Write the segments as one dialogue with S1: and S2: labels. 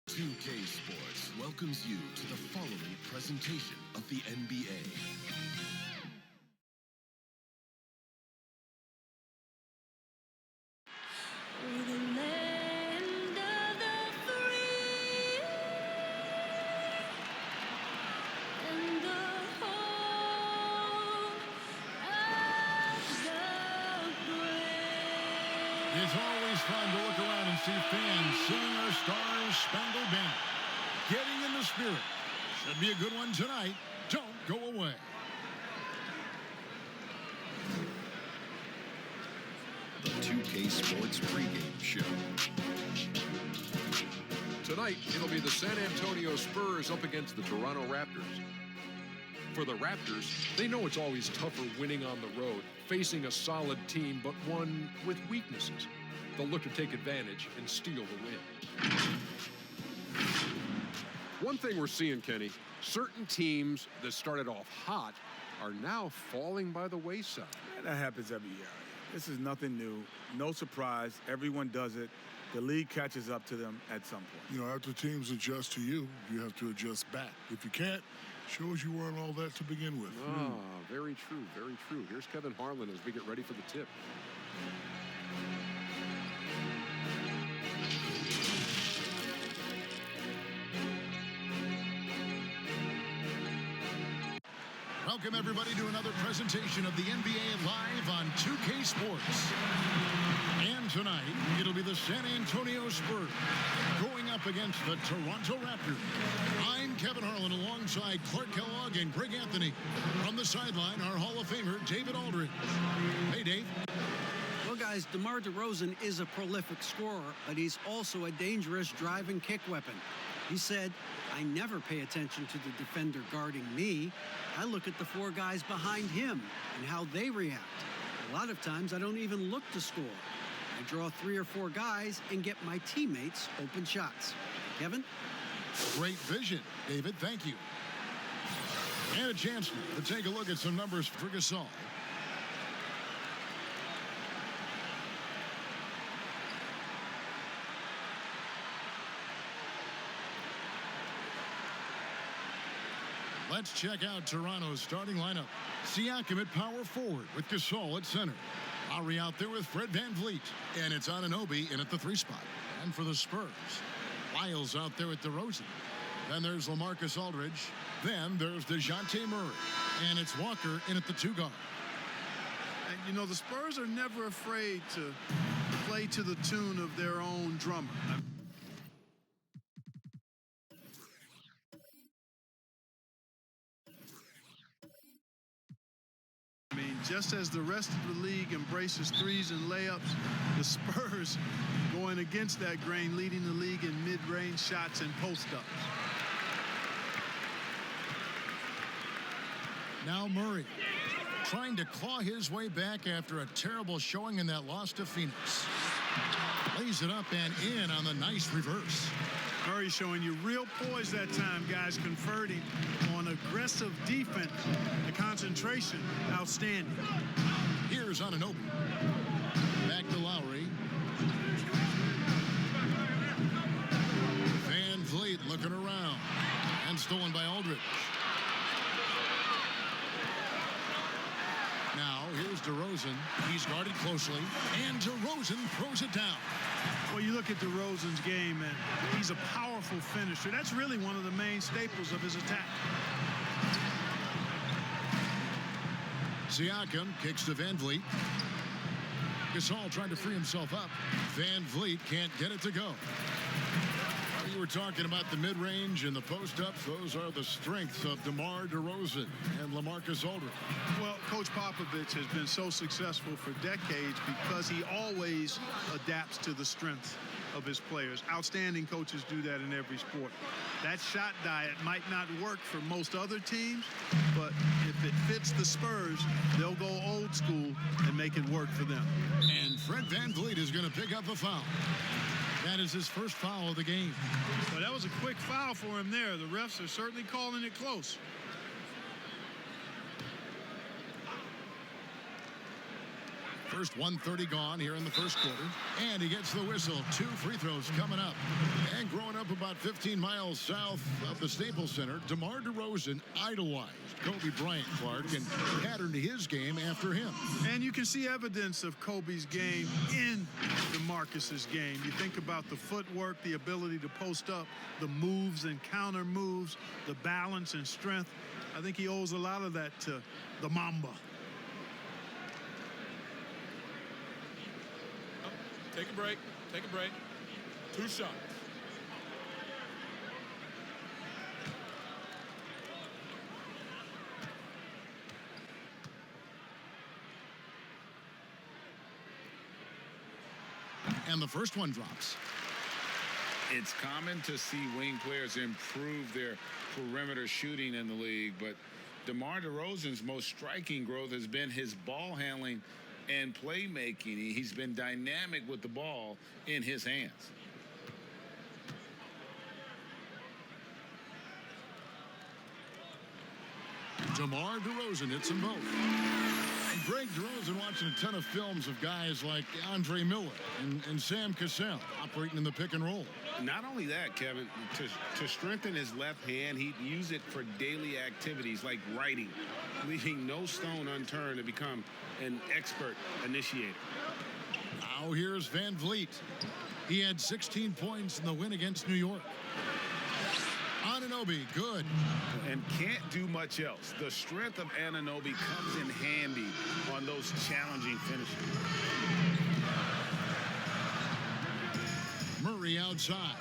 S1: 2K Sports welcomes you to the following presentation of the NBA.
S2: It's always fun to look around and see fans singing our Star-Spangled Banner. Getting in the spirit. Should be a good one tonight. Don't go away.
S1: The 2K Sports pregame show.
S3: Tonight, it'll be the San Antonio Spurs up against the Toronto Raptors. For the Raptors, they know it's always tougher winning on the road, facing a solid team, but one with weaknesses. They'll look to take advantage and steal the win. One thing we're seeing, Kenny, certain teams that started off hot are now falling by the wayside.
S4: That happens every year. This is nothing new. No surprise. Everyone does it. The league catches up to them at some point.
S5: You know, after teams adjust to you, you have to adjust back. If you can't, shows you weren't all that to begin with.
S3: Ah, very true, very true. Here's Kevin Harlan as we get ready for the tip.
S2: Welcome, everybody, to another presentation of the NBA Live on 2K Sports. And tonight, it'll be the San Antonio Spurs going up against the Toronto Raptors. I'm Kevin Harlan alongside Clark Kellogg and Greg Anthony. From the sideline, our Hall of Famer, David Aldridge. Hey, Dave.
S6: Well, guys, DeMar DeRozan is a prolific scorer, but he's also a dangerous drive and kick weapon. He said, I never pay attention to the defender guarding me. I look at the four guys behind him and how they react. A lot of times, I don't even look to score. I draw 3 or 4 guys and get my teammates open shots. Kevin?
S2: Great vision, David. Thank you. And a chance to take a look at some numbers for Gasol. Let's check out Toronto's starting lineup. Siakam at power forward with Gasol at center. Lowry out there with Fred VanVleet. And it's Anunoby in at the 3 spot. And for the Spurs, Lyles out there at DeRozan. Then there's Lamarcus Aldridge. Then there's Jonte Murray. And it's Walker in at the 2 guard.
S7: And, you know, the Spurs are never afraid to play to the tune of their own drummer. I mean, just as the rest of the league embraces threes and layups, the Spurs going against that grain, leading the league in mid-range shots and post-ups.
S2: Now Murray trying to claw his way back after a terrible showing in that loss to Phoenix. Lays it up and in on the nice reverse.
S7: Murray showing you real poise that time, guys, converting on aggressive defense. The concentration, outstanding.
S2: Here's Anunoby. Back to Lowry. VanVleet looking around. And stolen by Aldridge. Now, here's DeRozan. He's guarded closely. And DeRozan throws it down.
S7: Well, you look at DeRozan's game, and he's a powerful finisher. That's really one of the main staples of his attack.
S2: Siakam kicks to VanVleet. Gasol trying to free himself up. VanVleet can't get it to go. You were talking about the mid-range and the post-ups. Those are the strengths of DeMar DeRozan and Lamarcus Aldridge.
S7: Well, Coach Popovich has been so successful for decades because he always adapts to the strength of his players. Outstanding coaches do that in every sport. That shot diet might not work for most other teams, but if it fits the Spurs, they'll go old school and make it work for them.
S2: And Fred VanVleet is going to pick up a foul. That is his first foul of the game.
S7: Well, that was a quick foul for him there. The refs are certainly calling it close.
S2: First 1:30 gone here in the first quarter. And he gets the whistle. 2 free throws coming up. And And growing up about 15 miles south of the Staples Center, DeMar DeRozan idolized Kobe Bryant, Clark, and patterned his game after him.
S7: And you can see evidence of Kobe's game in DeMarcus's game. You think about the footwork, the ability to post up, the moves and counter moves, the balance and strength. I think he owes a lot of that to the Mamba.
S8: Take a break. Take a break. 2 shots.
S2: And the first one drops.
S9: It's common to see wing players improve their perimeter shooting in the league, but DeMar DeRozan's most striking growth has been his ball handling and playmaking. He's been dynamic with the ball in his hands.
S2: DeMar DeRozan hits them both. And Greg DeRozan watching a ton of films of guys like Andre Miller and Sam Cassell operating in the pick and roll.
S9: Not only that, Kevin, to strengthen his left hand, he'd use it for daily activities like writing, leaving no stone unturned to become an expert initiator.
S2: Now here's Van Vliet. He had 16 points in the win against New York. Anunoby, good.
S9: And can't do much else. The strength of Anunoby comes in handy on those challenging finishes.
S2: Murray outside.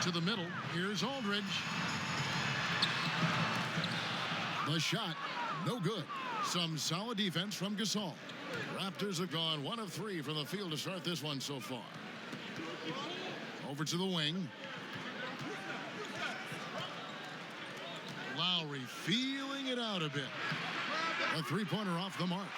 S2: To the middle. Here's Aldridge. The shot, no good. Some solid defense from Gasol. Raptors have gone 1 of 3 from the field to start this one so far. Over to the wing. Lowry feeling it out a bit. A 3-pointer off the mark.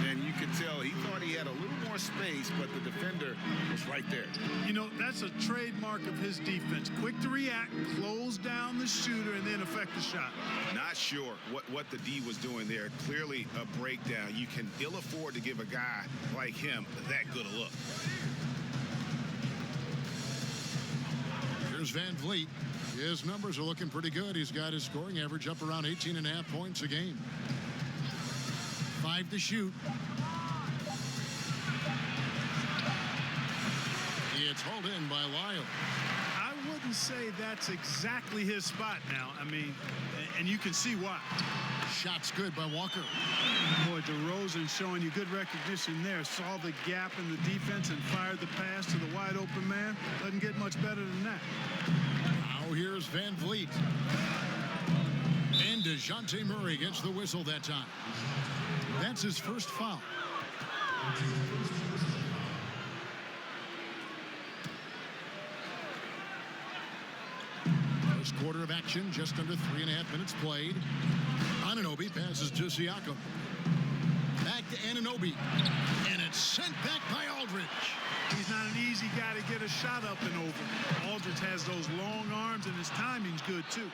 S9: And you could tell he thought he had a little more space, but the defender was right there.
S7: You know, that's a trademark of his defense. Quick to react, close down the shooter, and then affect the shot.
S10: Not sure what the D was doing there. Clearly a breakdown. You can ill afford to give a guy like him that good a look.
S2: Here's Van Vliet. His numbers are looking pretty good. He's got his scoring average up around 18.5 points a game. 5 to shoot. It's hauled in by Lyle.
S7: I wouldn't say that's exactly his spot now. I mean, and you can see why.
S2: Shot's good by Walker.
S7: Boy, DeRozan showing you good recognition there. Saw the gap in the defense and fired the pass to the wide open man. Doesn't get much better than that.
S2: Now here's Van Vliet. And Jonte Murray gets the whistle that time. That's his first foul. First quarter of action, just under 3.5 minutes played. Anunoby passes to Siakam. Back to Anunoby. And it's sent back by Aldridge.
S7: He's not an easy guy to get a shot up and over. Aldridge has those long arms, and his timing's good, too.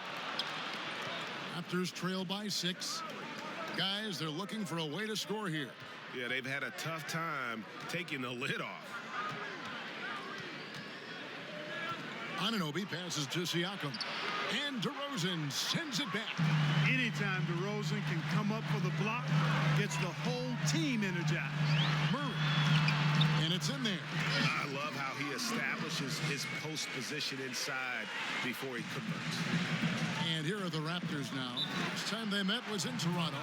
S2: Raptors trail by 6. Guys, they're looking for a way to score here.
S10: Yeah, they've had a tough time taking the lid off.
S2: Anunoby passes to Siakam. And DeRozan sends it back.
S7: Anytime DeRozan can come up for the block, gets the whole team energized.
S2: Murray. And it's in there.
S10: I love how he establishes his post position inside before he converts.
S2: And here are the Raptors now. Last time they met was in Toronto.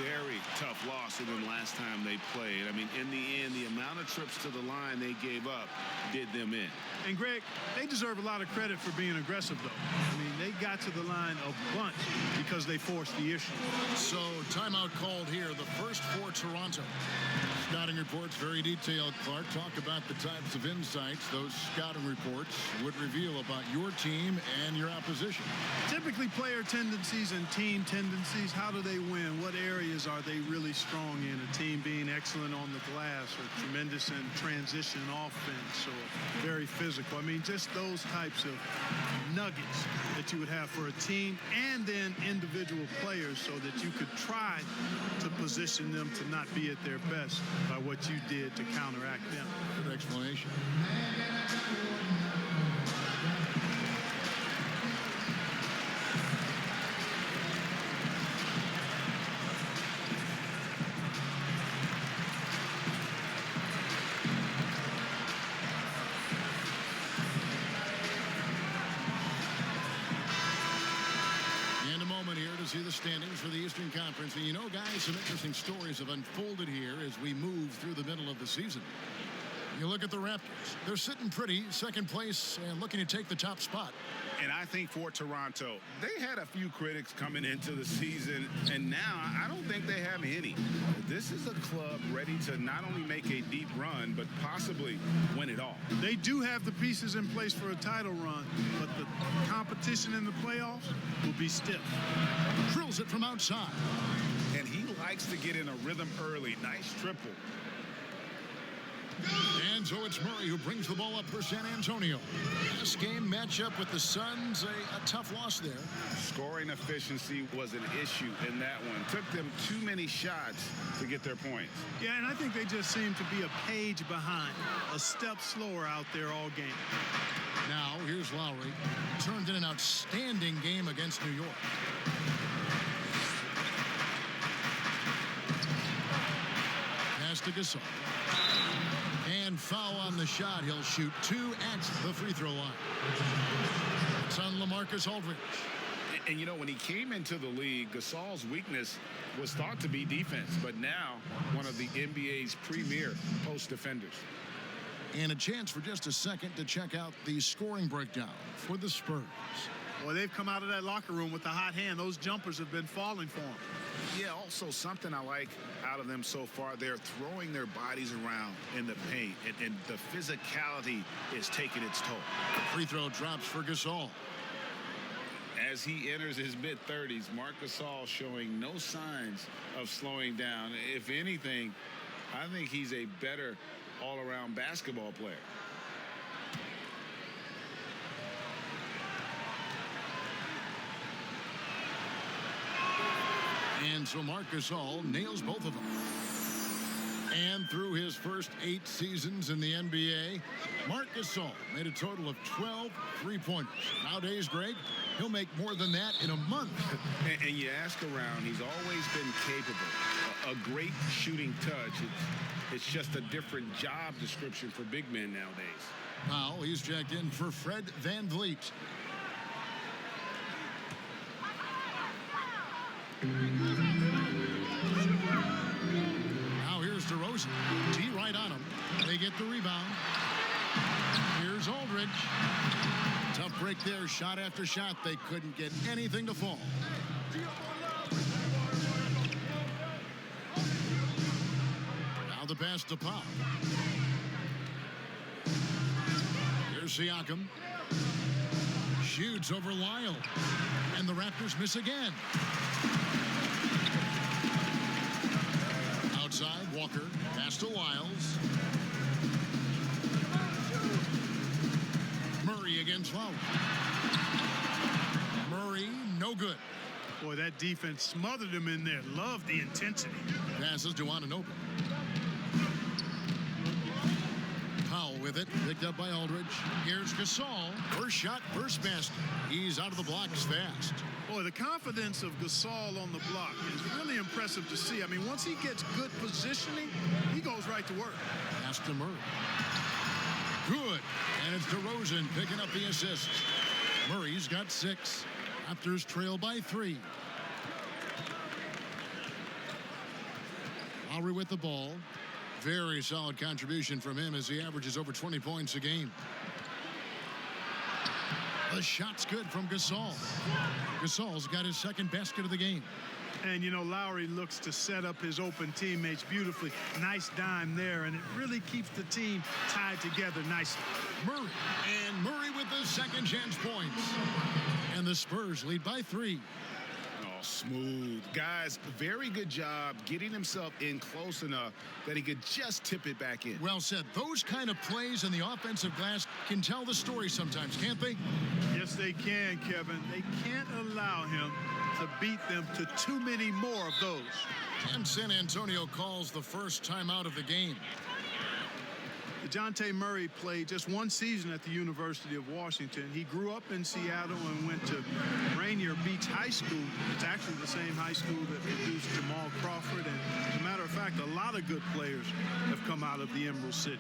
S10: Very tough loss for them last time they played. I mean, in the end, the amount of trips to the line they gave up did them in.
S7: And, Greg, they deserve a lot of credit for being aggressive, though. I mean, they got to the line a bunch because they forced the issue.
S2: So, timeout called here, the first for Toronto. Scouting reports very detailed, Clark. Talk about the types of insights those scouting reports would reveal about your team and your opposition.
S7: Typically, player tendencies and team tendencies. How do they win? What areas are they really strong in? A team being excellent on the glass or tremendous in transition offense or very physical. I mean, just those types of nuggets that you would have for a team and then individual players so that you could try to position them to not be at their best by what you did to counteract them.
S2: Good explanation. see the standings for the Eastern Conference. And you know, guys, some interesting stories have unfolded here as we move through the middle of the season. You look at the Raptors. They're sitting pretty, second place, and looking to take the top spot.
S10: And I think for Toronto, they had a few critics coming into the season, and now I don't think they have any. This is a club ready to not only make a deep run, but possibly win it all.
S7: They do have the pieces in place for a title run, but the competition in the playoffs will be stiff.
S2: Drills it from outside.
S10: And he likes to get in a rhythm early. Nice triple.
S2: And so it's Murray who brings the ball up for San Antonio. This game matchup with the Suns, a tough loss there.
S10: Scoring efficiency was an issue in that one. Took them too many shots to get their points.
S7: Yeah, and I think they just seem to be a page behind, a step slower out there all game.
S2: Now, here's Lowry. Turned in an outstanding game against New York. Pass to Gasol. And foul on the shot. He'll shoot 2 at the free throw line. It's on Lamarcus Aldridge.
S10: And you know, when he came into the league, Gasol's weakness was thought to be defense, but now one of the NBA's premier post defenders.
S2: And a chance for just a second to check out the scoring breakdown for the Spurs.
S7: Well, they've come out of that locker room with the hot hand. Those jumpers have been falling for them.
S10: Yeah, also something I like out of them so far, they're throwing their bodies around in the paint, and the physicality is taking its toll.
S2: Free throw drops for Gasol.
S9: As he enters his mid-30s, Marc Gasol showing no signs of slowing down. If anything, I think he's a better all-around basketball player.
S2: And so Marc Gasol nails both of them. And through his first 8 seasons in the NBA, Marc Gasol made a total of 12 three-pointers. Nowadays, Greg, he'll make more than that in a month.
S10: And you ask around, he's always been capable. A great shooting touch. It's just a different job description for big men nowadays.
S2: Now he's checked in for Fred VanVleet. Now here's DeRozan. D right on him. They get the rebound. Here's Aldridge. Tough break there. Shot after shot. They couldn't get anything to fall. Now the pass to Pop. Here's Siakam. Shoots over Lyle. And the Raptors miss again. Outside, Walker. Pass to Lyles. Murray against Lowry. Murray, no good.
S7: Boy, that defense smothered him in there. Love the intensity.
S2: Passes to Anunoby. Powell with it. Picked up by Aldridge. Here's Gasol. First shot, first basket. He's out of the blocks fast.
S7: Boy, the confidence of Gasol on the block is really impressive to see. I mean, once he gets good positioning, he goes right to work.
S2: Pass to Murray. Good. And it's DeRozan picking up the assist. Murray's got 6. Raptors trail by 3. Lowry with the ball. Very solid contribution from him as he averages over 20 points a game. The shot's good from Gasol. Gasol's got his second basket of the game.
S7: And, you know, Lowry looks to set up his open teammates beautifully. Nice dime there, and it really keeps the team tied together nicely.
S2: Murray. And Murray with the second chance points. And the Spurs lead by 3.
S10: Oh, smooth. Guys, very good job getting himself in close enough that he could just tip it back in.
S2: Well said. Those kind of plays in the offensive glass can tell the story sometimes, can't they?
S7: Yes, they can, Kevin. They can't allow him to beat them to too many more of those.
S2: And San Antonio calls the first timeout of the game.
S7: Jonte Murray played just 1 season at the University of Washington. He grew up in Seattle and went to Rainier Beach High School. It's actually the same high school that produced Jamal Crawford. And as a matter of fact, a lot of good players have come out of the Emerald City.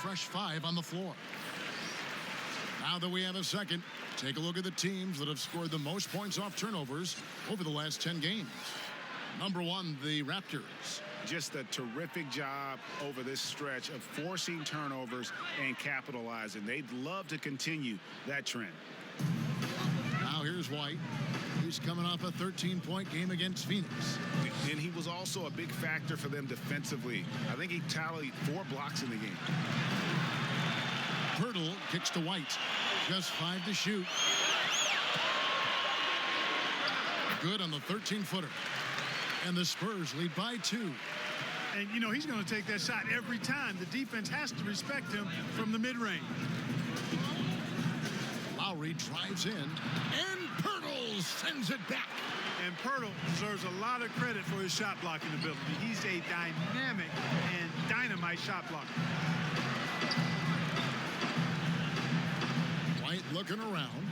S2: fresh 5 on the floor. Now that we have a second, take a look at the teams that have scored the most points off turnovers over the last 10 games. Number 1, the Raptors.
S10: Just a terrific job over this stretch of forcing turnovers and capitalizing. They'd love to continue that trend.
S2: Now here's White. He's coming off a 13-point game against Phoenix.
S10: And he was also a big factor for them defensively. I think he tallied 4 blocks in the game.
S2: Pirtle kicks to White. Just 5 to shoot. Good on the 13-footer. And the Spurs lead by 2.
S7: And, you know, he's going to take that shot every time. The defense has to respect him from the mid-range.
S2: Lowry drives in, and Pirtle sends it back.
S7: And Pirtle deserves a lot of credit for his shot blocking ability. He's a dynamic and dynamite shot blocker.
S2: White looking around.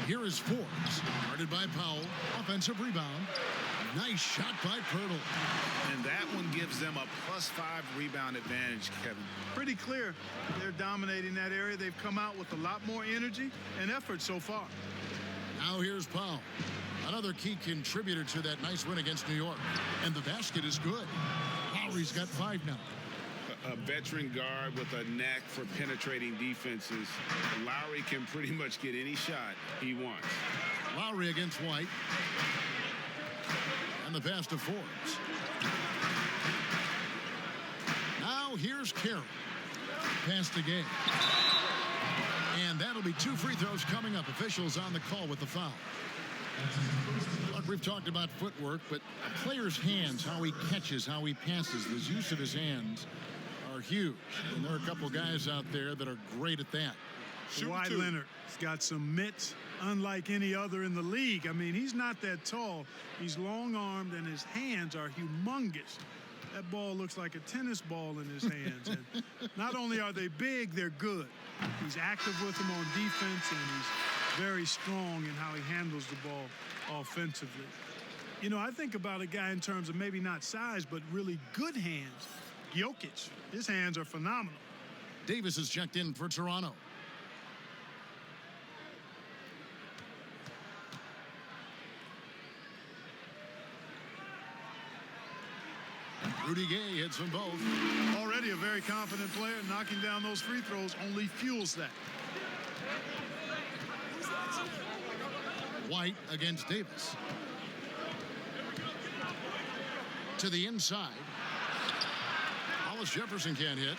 S2: Here is Forbes, guarded by Powell. Offensive rebound. Nice shot by Pirtle.
S10: And that one gives them a +5 rebound advantage, Kevin.
S7: Pretty clear they're dominating that area. They've come out with a lot more energy and effort so far.
S2: Now here's Powell. Another key contributor to that nice win against New York. And the basket is good. Lowry's got 5 now.
S10: A veteran guard with a knack for penetrating defenses. Lowry can pretty much get any shot he wants.
S2: Lowry against White. And the pass to Forbes. Now here's Carey. Pass to Gay. And that'll be 2 free throws coming up. Officials on the call with the foul. Look, we've talked about footwork, but a player's hands, how he catches, how he passes, the use of his hands are huge. And there are a couple guys out there that are great at that.
S7: Kawhi Leonard has got some mitts unlike any other in the league. I mean, he's not that tall. He's long-armed, and his hands are humongous. That ball looks like a tennis ball in his hands. And not only are they big, they're good. He's active with them on defense, and he's very strong in how he handles the ball offensively. You know, I think about a guy in terms of maybe not size, but really good hands. Jokic, his hands are phenomenal.
S2: Davis is checked in for Toronto. Rudy Gay hits them both.
S7: Already a very confident player. Knocking down those free throws only fuels that.
S2: White against Davis. To the inside. Hollis Jefferson can't hit.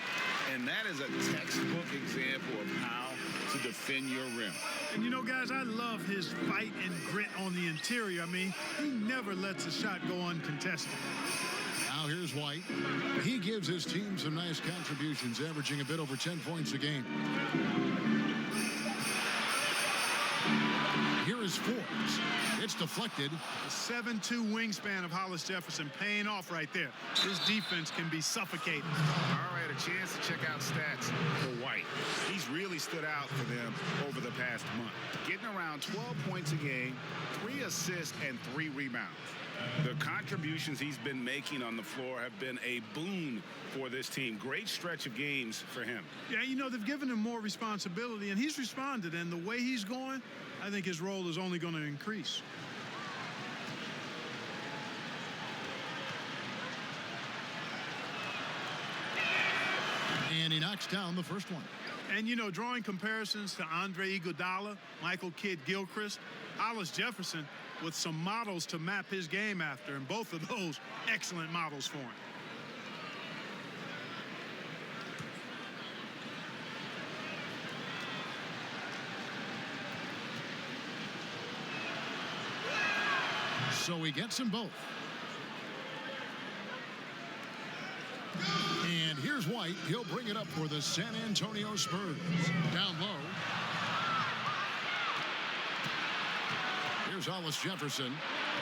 S10: And that is a textbook example of how to defend your rim.
S7: And, you know, guys, I love his fight and grit on the interior. I mean, he never lets a shot go uncontested.
S2: Now here's White. He gives his team some nice contributions, averaging a bit over 10 points a game. Here is Forbes. It's deflected.
S7: The 7'2" wingspan of Hollis Jefferson paying off right there. His defense can be suffocating.
S10: All right, a chance to check out stats for White. He's really stood out for them over the past month. Getting around 12 points a game, 3 assists, and 3 rebounds. The contributions he's been making on the floor have been a boon for this team. Great stretch of games for him.
S7: Yeah, you know, they've given him more responsibility, and he's responded. And the way he's going, I think his role is only going to increase.
S2: And he knocks down the first one.
S7: And, you know, drawing comparisons to Andre Iguodala, Michael Kidd-Gilchrist, Hollis Jefferson, with some models to map his game after, and both of those excellent models for him.
S2: So he gets them both. And here's White. He'll bring it up for the San Antonio Spurs. Down low. Here's Hollis Jefferson.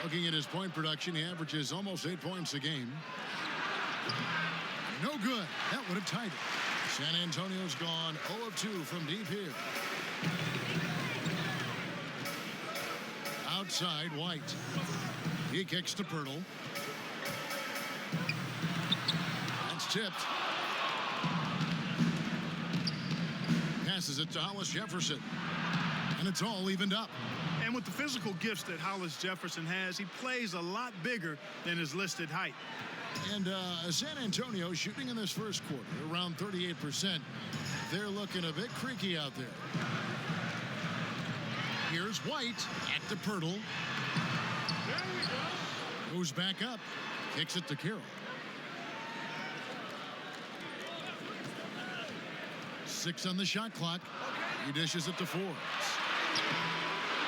S2: Looking at his point production, he averages almost 8 points a game. No good. That would have tied it. San Antonio's gone 0 of 2 from deep here. Outside, White. He kicks to Pirtle. tipped. Passes it to Hollis Jefferson. And it's all evened up.
S7: And with the physical gifts that Hollis Jefferson has, he plays a lot bigger than his listed height.
S2: And San Antonio shooting in this first quarter around 38%. They're looking a bit creaky out there. Here's White back to Pirtle. Goes back up. Kicks it to Carroll. 6 on the shot clock. He dishes it to Forbes.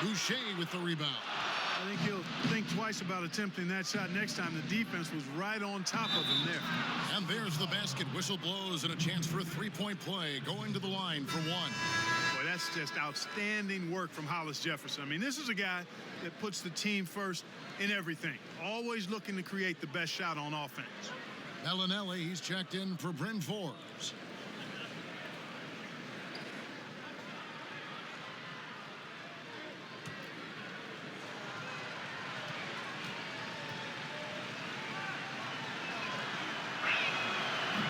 S2: Boucher with the rebound.
S7: I think he'll think twice about attempting that shot next time. The defense was right on top of him there.
S2: And there's the basket. Whistle blows and a chance for a three-point play. Going to the line for one.
S7: Boy, that's just outstanding work from Hollis Jefferson. I mean, this is a guy that puts the team first in everything. Always looking to create the best shot on offense.
S2: Bellinelli, he's checked in for Bryn Forbes.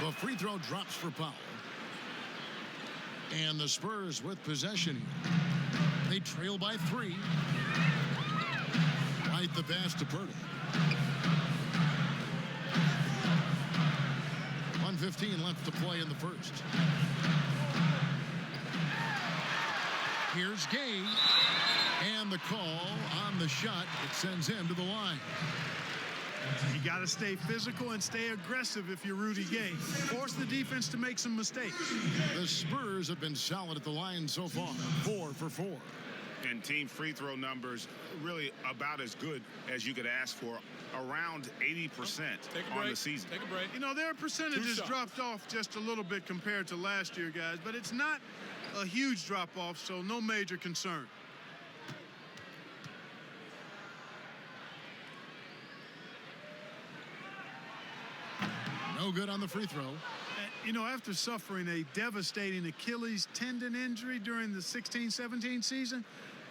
S2: The free throw drops for Powell. And the Spurs with possession here. They trail by 3. Right the pass to Pirtle. 1:15 left to play in the first. Here's Gay. And the call on the shot. It sends him to the line.
S7: You got to stay physical and stay aggressive if you're Rudy Gay. Force the defense to make some mistakes.
S2: The Spurs have been solid at the line so far. 4 for 4.
S10: And team free throw numbers really about as good as you could ask for. Around 80% on the season.
S8: Take a break.
S7: You know, their percentages dropped off just a little bit compared to last year, guys. But it's not a huge drop-off, so no major concern.
S2: No good on the free throw.
S7: You know, after suffering a devastating Achilles tendon injury during the 16-17 season,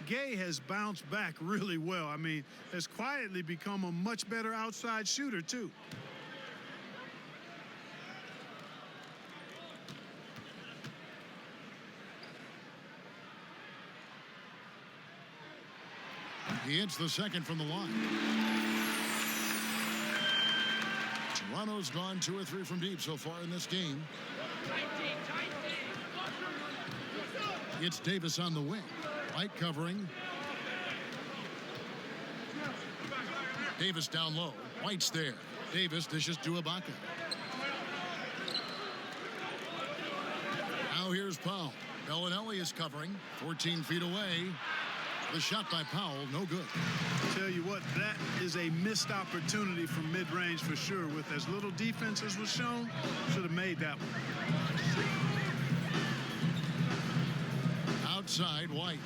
S7: Gay has bounced back really well. I mean, has quietly become a much better outside shooter, too.
S2: He hits the second from the line. Toronto's gone 2 or 3 from deep so far in this game. It's Davis on the wing. White covering. Davis down low. White's there. Davis dishes to Ibaka. Now here's Powell. Bellinelli is covering. 14 feet away. The shot by Powell, no good.
S7: Tell you what, that is a missed opportunity from mid-range for sure. With as little defense as was shown, should have made that one.
S2: Outside, White.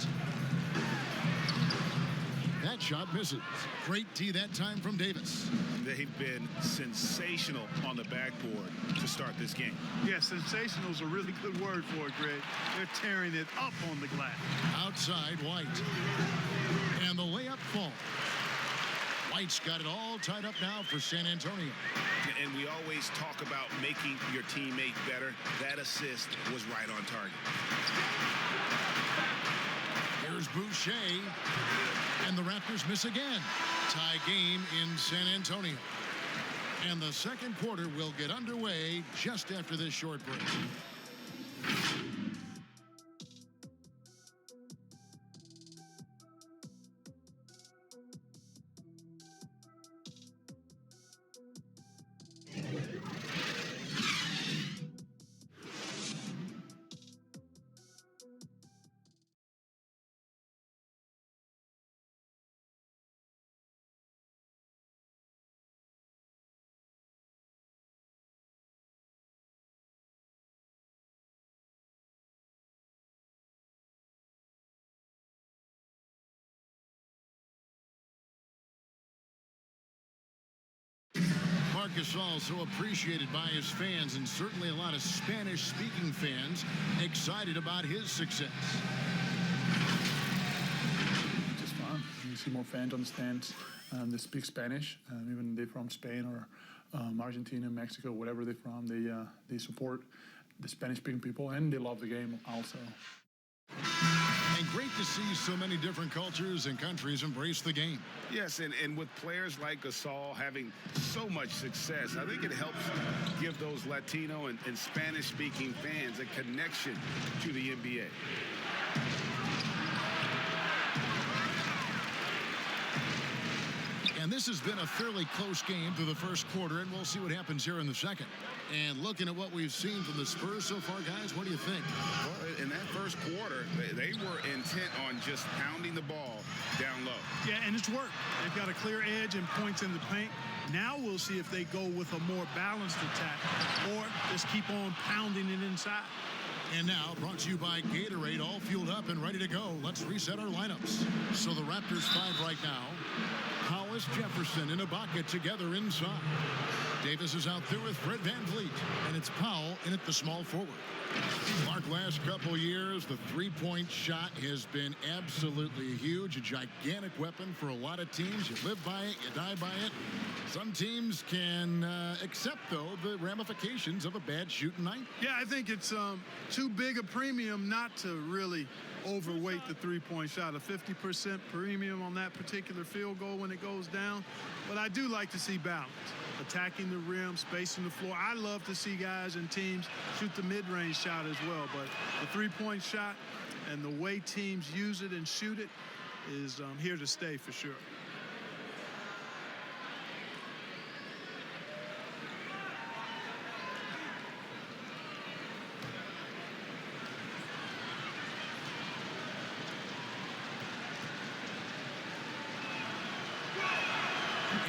S2: That shot misses. Great D that time from Davis.
S10: They've been sensational on the backboard to start this game.
S7: Yeah, sensational is a really good word for it, Greg. They're tearing it up on the glass.
S2: Outside, White. And the layup falls. White's got it all tied up now for San Antonio.
S10: And we always talk about making your teammate better. That assist was right on target.
S2: Here's Boucher. And the Raptors miss again. Tie game in San Antonio. And the second quarter will get underway just after this short break. Lamarcus also appreciated by his fans, and certainly a lot of Spanish-speaking fans excited about his success.
S11: Just fun. You see more fans on the stands that speak Spanish, even they're from Spain or Argentina, Mexico, whatever they're from, they support the Spanish-speaking people, and they love the game also.
S2: And great to see so many different cultures and countries embrace the game.
S10: Yes, and with players like Gasol having so much success, I think it helps give those Latino and Spanish-speaking fans a connection to the NBA.
S2: And this has been a fairly close game through the first quarter, and we'll see what happens here in the second. And looking at what we've seen from the Spurs so far, guys, what do you think?
S10: Well, in that first quarter, they were intent on just pounding the ball down low.
S7: Yeah, and it's worked. They've got a clear edge and points in the paint. Now we'll see if they go with a more balanced attack or just keep on pounding it inside.
S2: And now, brought to you by Gatorade, all fueled up and ready to go. Let's reset our lineups. So the Raptors 5 right now. Hollis, Jefferson, and Ibaka together inside. Davis is out there with Fred VanVleet, and it's Powell in at the small forward. Mark, last couple years, the three-point shot has been absolutely huge, a gigantic weapon for a lot of teams. You live by it, you die by it. Some teams can accept, though, the ramifications of a bad shooting night.
S7: Yeah, I think it's too big a premium not to really overweight the three-point shot. A 50% premium on that particular field goal when it goes down. But I do like to see balance. Attacking the rim, spacing the floor. I love to see guys and teams shoot the mid-range shot as well. But the three-point shot and the way teams use it and shoot it is here to stay for sure.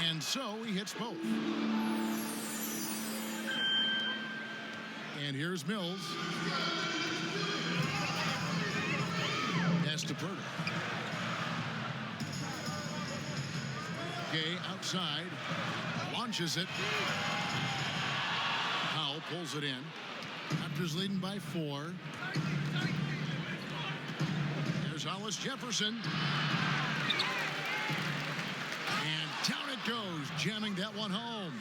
S2: And so he hits both. And here's Mills. Pass to Purtle. Gay outside. Launches it. Powell pulls it in. Raptors leading by 4. There's Hollis Jefferson. Down it goes, jamming that one home.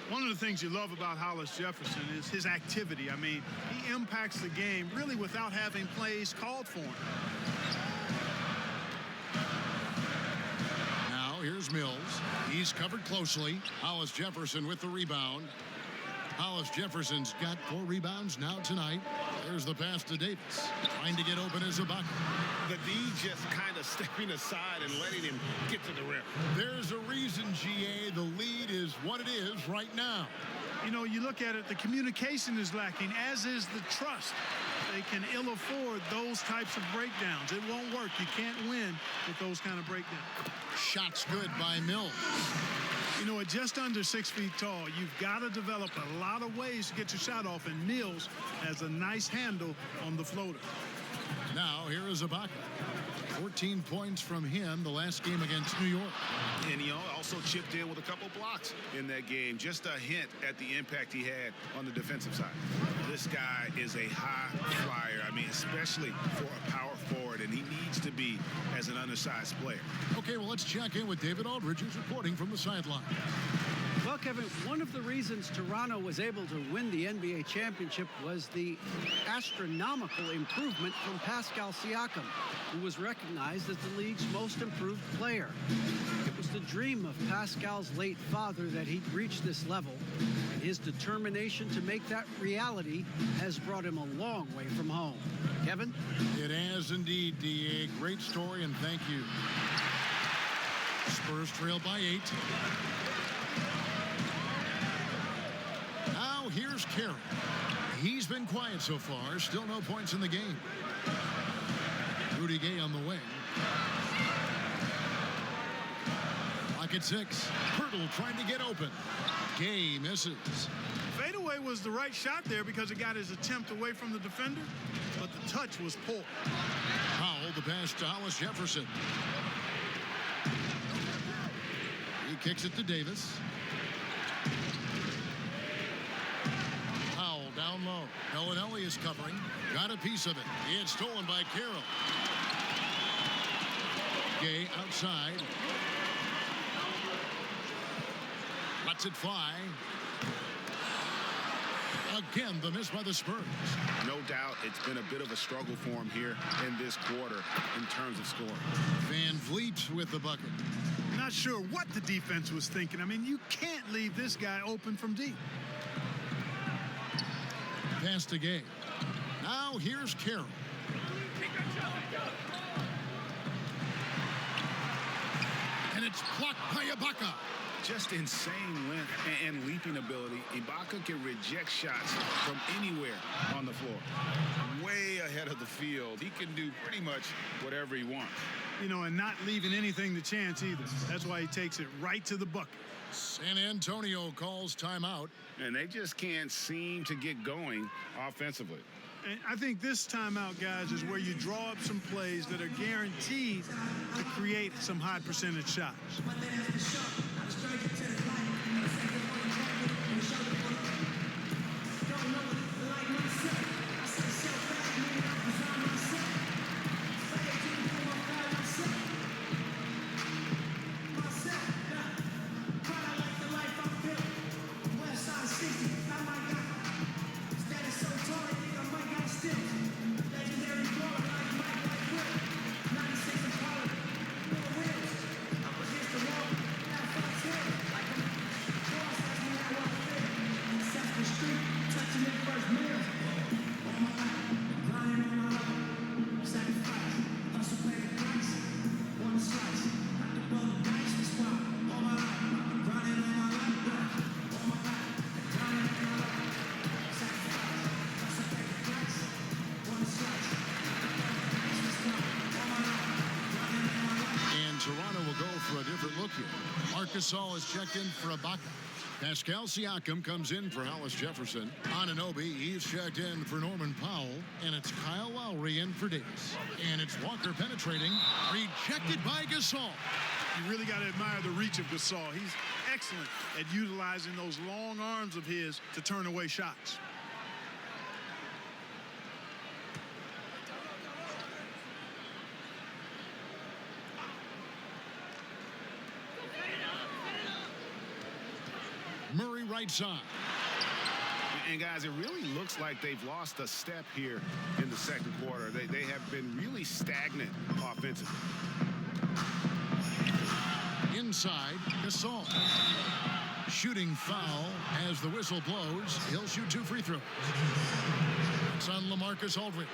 S7: One of the things you love about Hollis Jefferson is his activity. I mean, he impacts the game really without having plays called for him.
S2: Now here's Mills. He's covered closely. Hollis Jefferson with the rebound. Hollis Jefferson's got 4 rebounds now tonight. There's the pass to Davis. Trying to get open as Ibaka.
S10: The D just kind of stepping aside and letting him get to the rim.
S2: There's a reason, GA, the lead is what it is right now.
S7: You know, you look at it, the communication is lacking, as is the trust. They can ill afford those types of breakdowns. It won't work. You can't win with those kind of breakdowns.
S2: Shots good by Mills.
S7: You know, at just under 6 feet tall, you've got to develop a lot of ways to get your shot off, and Mills has a nice handle on the floater.
S2: Now, here is Ibaka. 14 points from him the last game against New York.
S10: And he also chipped in with a couple blocks in that game. Just a hint at the impact he had on the defensive side. This guy is a high flyer. I mean, especially for a power forward, and he needs to be as an undersized player.
S2: Okay, well, let's check in with David Aldridge, who's reporting from the sideline.
S6: Well, Kevin, one of the reasons Toronto was able to win the NBA championship was the astronomical improvement from Pascal Siakam, who was recognized as the league's most improved player. It was the dream of Pascal's late father that he'd reach this level, and his determination to make that reality has brought him a long way from home. Kevin?
S2: It has indeed, DA. Great story, and thank you. Spurs trail by 8. Now here's Carey. He's been quiet so far. Still no points in the game. Rudy Gay on the wing. Clock at 6. Pirtle trying to get open. Gay misses.
S7: Fadeaway was the right shot there because it got his attempt away from the defender, but the touch was poor.
S2: Powell, the pass to Hollis Jefferson. He kicks it to Davis. Powell down low. Bellinelli is covering. Got a piece of it. It's stolen by Carroll. Gay outside. Lets it fly. Again, the miss by the Spurs.
S10: No doubt it's been a bit of a struggle for him here in this quarter in terms of scoring.
S2: Van Vliet with the bucket.
S7: Not sure what the defense was thinking. I mean, you can't leave this guy open from deep.
S2: Pass to Gay. Now here's Carroll. And it's blocked by Ibaka.
S10: Just insane length and leaping ability. Ibaka can reject shots from anywhere on the floor. Way ahead of the field. He can do pretty much whatever he wants.
S7: You know, and not leaving anything to chance either. That's why he takes it right to the bucket.
S2: San Antonio calls timeout.
S10: And they just can't seem to get going offensively.
S7: And I think this timeout, guys, is where you draw up some plays that are guaranteed to create some high percentage shots.
S2: Lamarcus Aldridge is checked in for Ibaka. Pascal Siakam comes in for Hollis Jefferson. Anunoby, he's checked in for Norman Powell. And it's Kyle Lowry in for Davis. And it's Walker penetrating. Rejected by Gasol.
S7: You really got to admire the reach of Gasol. He's excellent at utilizing those long arms of his to turn away shots.
S2: Murray right side.
S10: And guys, it really looks like they've lost a step here in the second quarter. They have been really stagnant offensively.
S2: Inside, Gasol. Shooting foul as the whistle blows. He'll shoot 2 free throws. It's on Lamarcus Aldridge.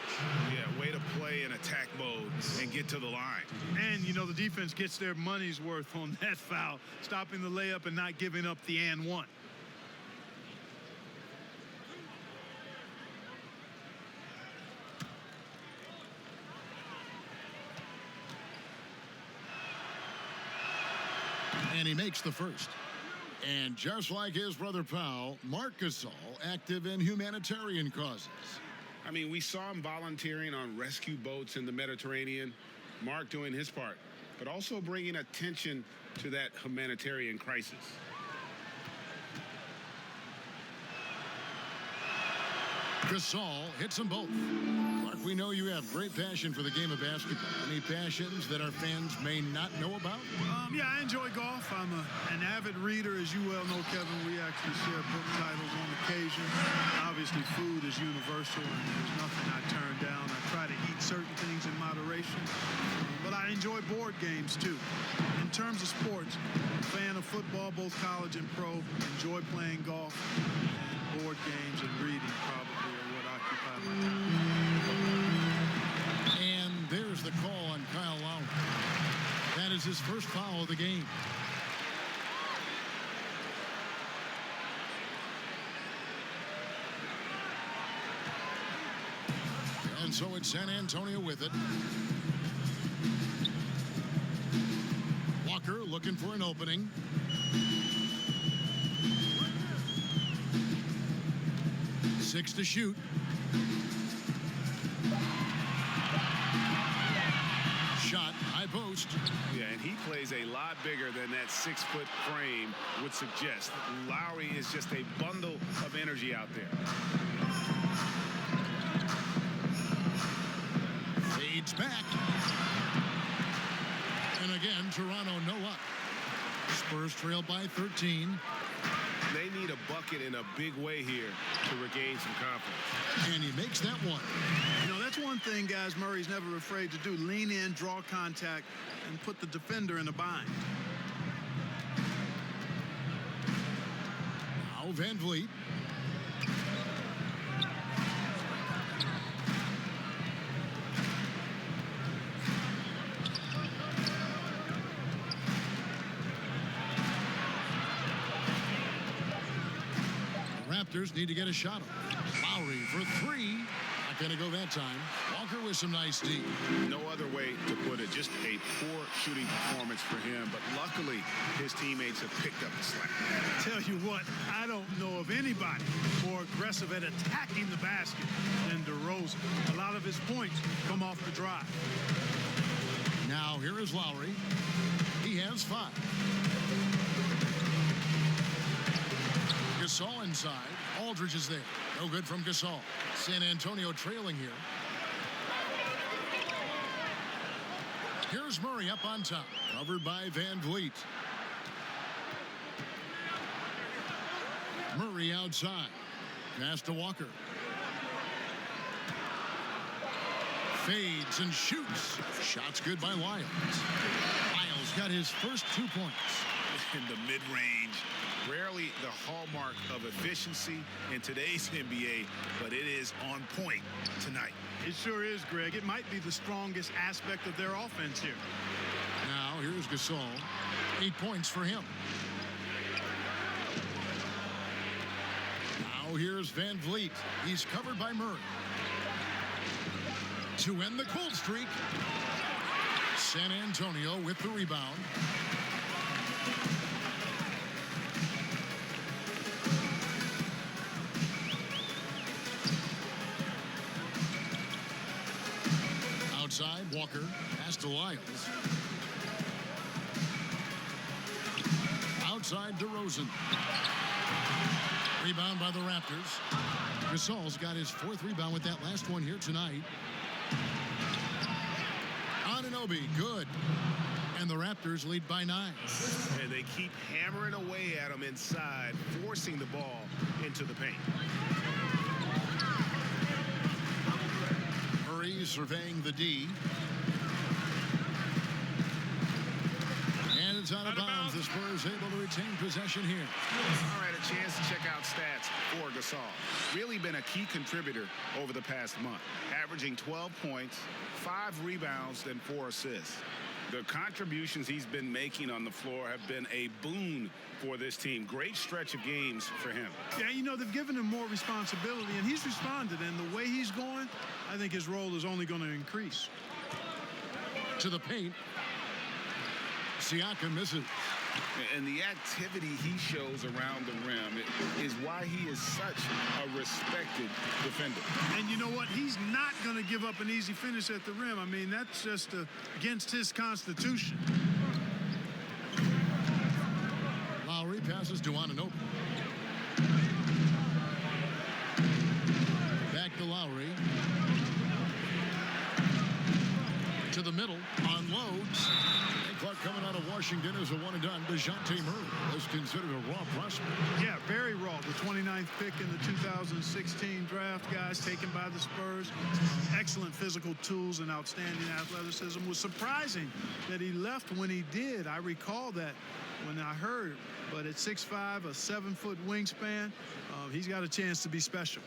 S10: Yeah, way to play in attack mode and get to the line.
S7: And, you know, the defense gets their money's worth on that foul, stopping the layup and not giving up the and one.
S2: And he makes the first. And just like his brother Powell, Marc Gasol active in humanitarian causes.
S10: I mean, we saw him volunteering on rescue boats in the Mediterranean. Mark doing his part, but also bringing attention to that humanitarian crisis.
S2: Gasol hits them both. Mark, we know you have great passion for the game of basketball. Any passions that our fans may not know about?
S7: Yeah, I enjoy golf. I'm an avid reader, as you well know, Kevin. We actually share book titles on occasion. Obviously, food is universal, and there's nothing I turn down. I try to eat certain things in moderation, but I enjoy board games, too. In terms of sports, I'm a fan of football, both college and pro. Enjoy playing golf, and board games and reading probably are what occupy my time.
S2: And there's the call on Kyle Lowry. That is his first foul of the game. And so it's San Antonio with it. Walker looking for an opening. Six to shoot. Shot, high post.
S10: Yeah, and he plays a lot bigger than that 6-foot frame would suggest. Lowry is just a bundle of energy out there.
S2: Fades back. And again, Toronto no up. Spurs trail by 13.
S10: they need a bucket in a big way here to regain some confidence.
S2: And he makes that one.
S7: You know, that's one thing, guys, Murray's never afraid to do. Lean in, draw contact, and put the defender in a bind.
S2: Now Van Vliet. Raptors need to get a shot up. Lowry for three. Not going to go that time. Walker with some nice D.
S10: No other way to put it. Just a poor shooting performance for him. But luckily, his teammates have picked up the slack.
S7: Tell you what, I don't know of anybody more aggressive at attacking the basket than DeRozan. A lot of his points come off the drive.
S2: Now here is Lowry. He has 5. Gasol inside. Aldridge is there. No good from Gasol. San Antonio trailing here. Here's Murray up on top. Covered by Van Vliet. Murray outside. Pass to Walker. Fades and shoots. Shots good by Lyles. Lyles got his first 2 points.
S10: In the mid-range. Rarely the hallmark of efficiency in today's NBA, but it is on point tonight.
S7: It sure is, Greg. It might be the strongest aspect of their offense here.
S2: Now here's Gasol. 8 points for him. Now here's Van Vliet. He's covered by Murray. To end the cold streak. San Antonio with the rebound. Outside, Walker, pass to Lyles. Outside, DeRozan. Rebound by the Raptors. Gasol's got his 4th rebound with that last one here tonight. Anunoby, good. And the Raptors lead by 9.
S10: And they keep hammering away at him inside, forcing the ball into the paint.
S2: Murray surveying the D. And it's out of bounds. The Spurs able to retain possession here.
S10: All right, a chance to check out stats for Gasol. Really been a key contributor over the past month. Averaging 12 points, 5 rebounds, and 4 assists. The contributions he's been making on the floor have been a boon for this team. Great stretch of games for him.
S7: Yeah, you know, they've given him more responsibility, and he's responded. And the way he's going, I think his role is only going to increase.
S2: To the paint. Siakam misses.
S10: And the activity he shows around the rim is why he is such a respected defender.
S7: And you know what? He's not going to give up an easy finish at the rim. I mean, that's just against his constitution.
S2: Lowry passes to Anunoby. Back to Lowry. To the middle. Unloads. Clark coming out of Washington as a one-and-done. Jonte Murray was considered a raw prospect.
S7: Yeah, very raw. The 29th pick in the 2016 draft, guys, taken by the Spurs. Excellent physical tools and outstanding athleticism. It was surprising that he left when he did. I recall that when I heard. But at 6'5", a 7-foot wingspan, he's got a chance to be special.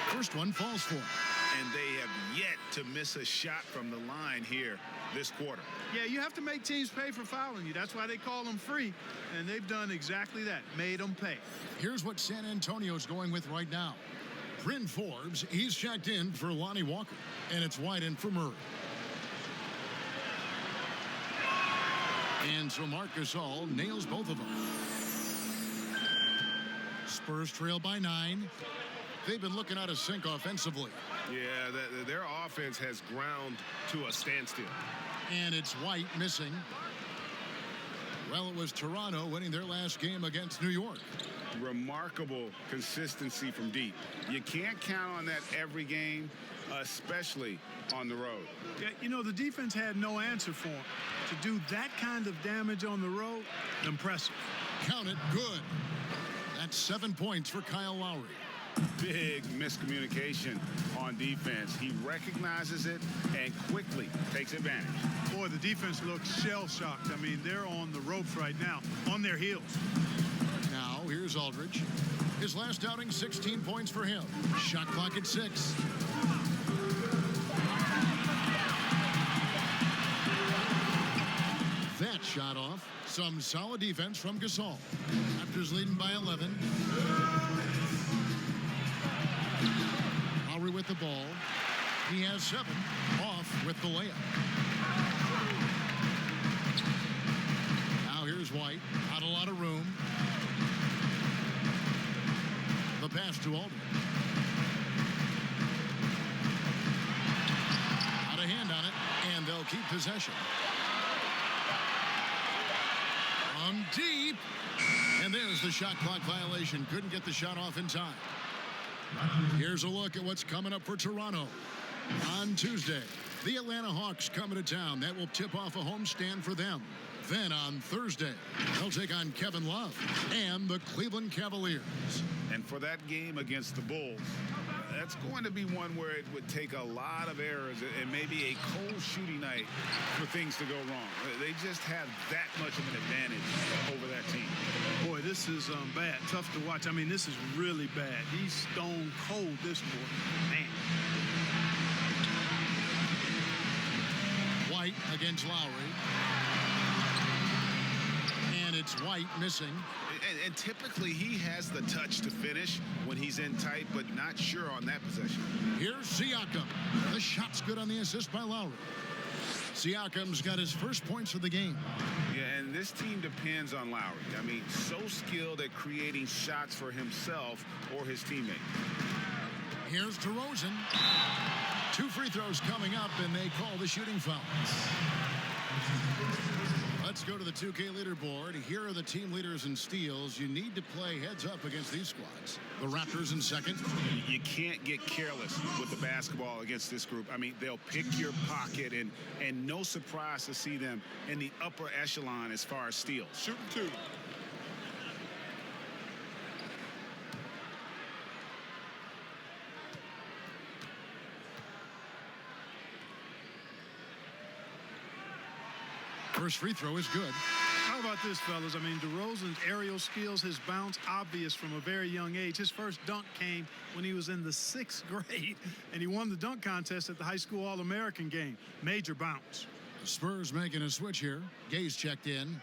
S2: First one falls for him.
S10: And they have yet to miss a shot from the line here this quarter.
S7: Yeah, you have to make teams pay for fouling you. That's why they call them free. And they've done exactly that, made them pay.
S2: Here's what San Antonio's going with right now. Bryn Forbes, he's checked in for Lonnie Walker. And it's wide in for Murray. And so Lamarcus Aldridge nails both of them. Spurs trail by 9. They've been looking out of sync offensively.
S10: Yeah, their offense has ground to a standstill.
S2: And it's White missing. Well, it was Toronto winning their last game against New York.
S10: remarkable consistency from deep. You can't count on that every game, especially on the road.
S7: Yeah, you know, the defense had no answer for him. To do that kind of damage on the road, impressive.
S2: Count it, good. That's 7 points for Kyle Lowry.
S10: Big miscommunication on defense. He recognizes it and quickly takes advantage.
S7: Boy, the defense looks shell-shocked. I mean, they're on the ropes right now, on their heels.
S2: Now, here's Aldridge. His last outing, 16 points for him. Shot clock at 6. That shot off. Some solid defense from Gasol. Raptors leading by 11. Lowry with the ball. He has 7. Off with the layup. Now here's White. Not a lot of room. The pass to Aldridge. Out of hand on it, and they'll keep possession. On deep. And there's the shot clock violation. Couldn't get the shot off in time. Here's a look at what's coming up for Toronto. On Tuesday, the Atlanta Hawks coming to town. That will tip off a homestand for them. Then on Thursday, they'll take on Kevin Love and the Cleveland Cavaliers.
S10: And for that game against the Bulls, that's going to be one where it would take a lot of errors and maybe a cold shooting night for things to go wrong. They just have that much of an advantage over that team.
S7: Boy, this is bad. Tough to watch. I mean, this is really bad. He's stone cold this boy. Man.
S2: White against Lowry. And it's White missing.
S10: And typically he has the touch to finish when he's in tight, but not sure on that possession.
S2: Here's Siakam. The shot's good on the assist by Lowry. Siakam's got his first points of the game.
S10: Yeah, and this team depends on Lowry. I mean, so skilled at creating shots for himself or his teammate.
S2: Here's DeRozan. 2 free throws coming up, and they call the shooting fouls. Let's go to the 2K leaderboard. Here are the team leaders in steals. You need to play heads up against these squads. The Raptors in second.
S10: You can't get careless with the basketball against this group. I mean, they'll pick your pocket, and no surprise to see them in the upper echelon as far as steals.
S8: Shooting 2.
S2: First free throw is good.
S7: How about this, fellas? I mean, DeRozan's aerial skills, his bounce, obvious from a very young age. His first dunk came when he was in the 6th grade, and he won the dunk contest at the high school All-American game. Major bounce.
S2: The Spurs making a switch here. Gay's checked in.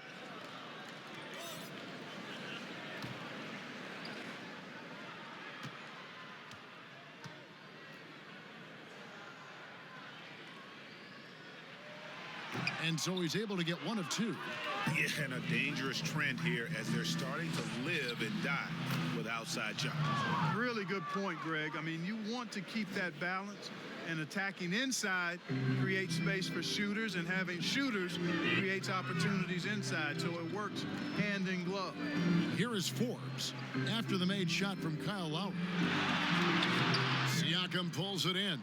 S2: And so he's able to get 1 of 2.
S10: Yeah, and a dangerous trend here as they're starting to live and die with outside jumpers.
S7: Really good point, Greg. I mean, you want to keep that balance, and attacking inside creates space for shooters, and having shooters creates opportunities inside, so it works hand in glove.
S2: Here is Forbes after the made shot from Kyle Lowry. Siakam pulls it in.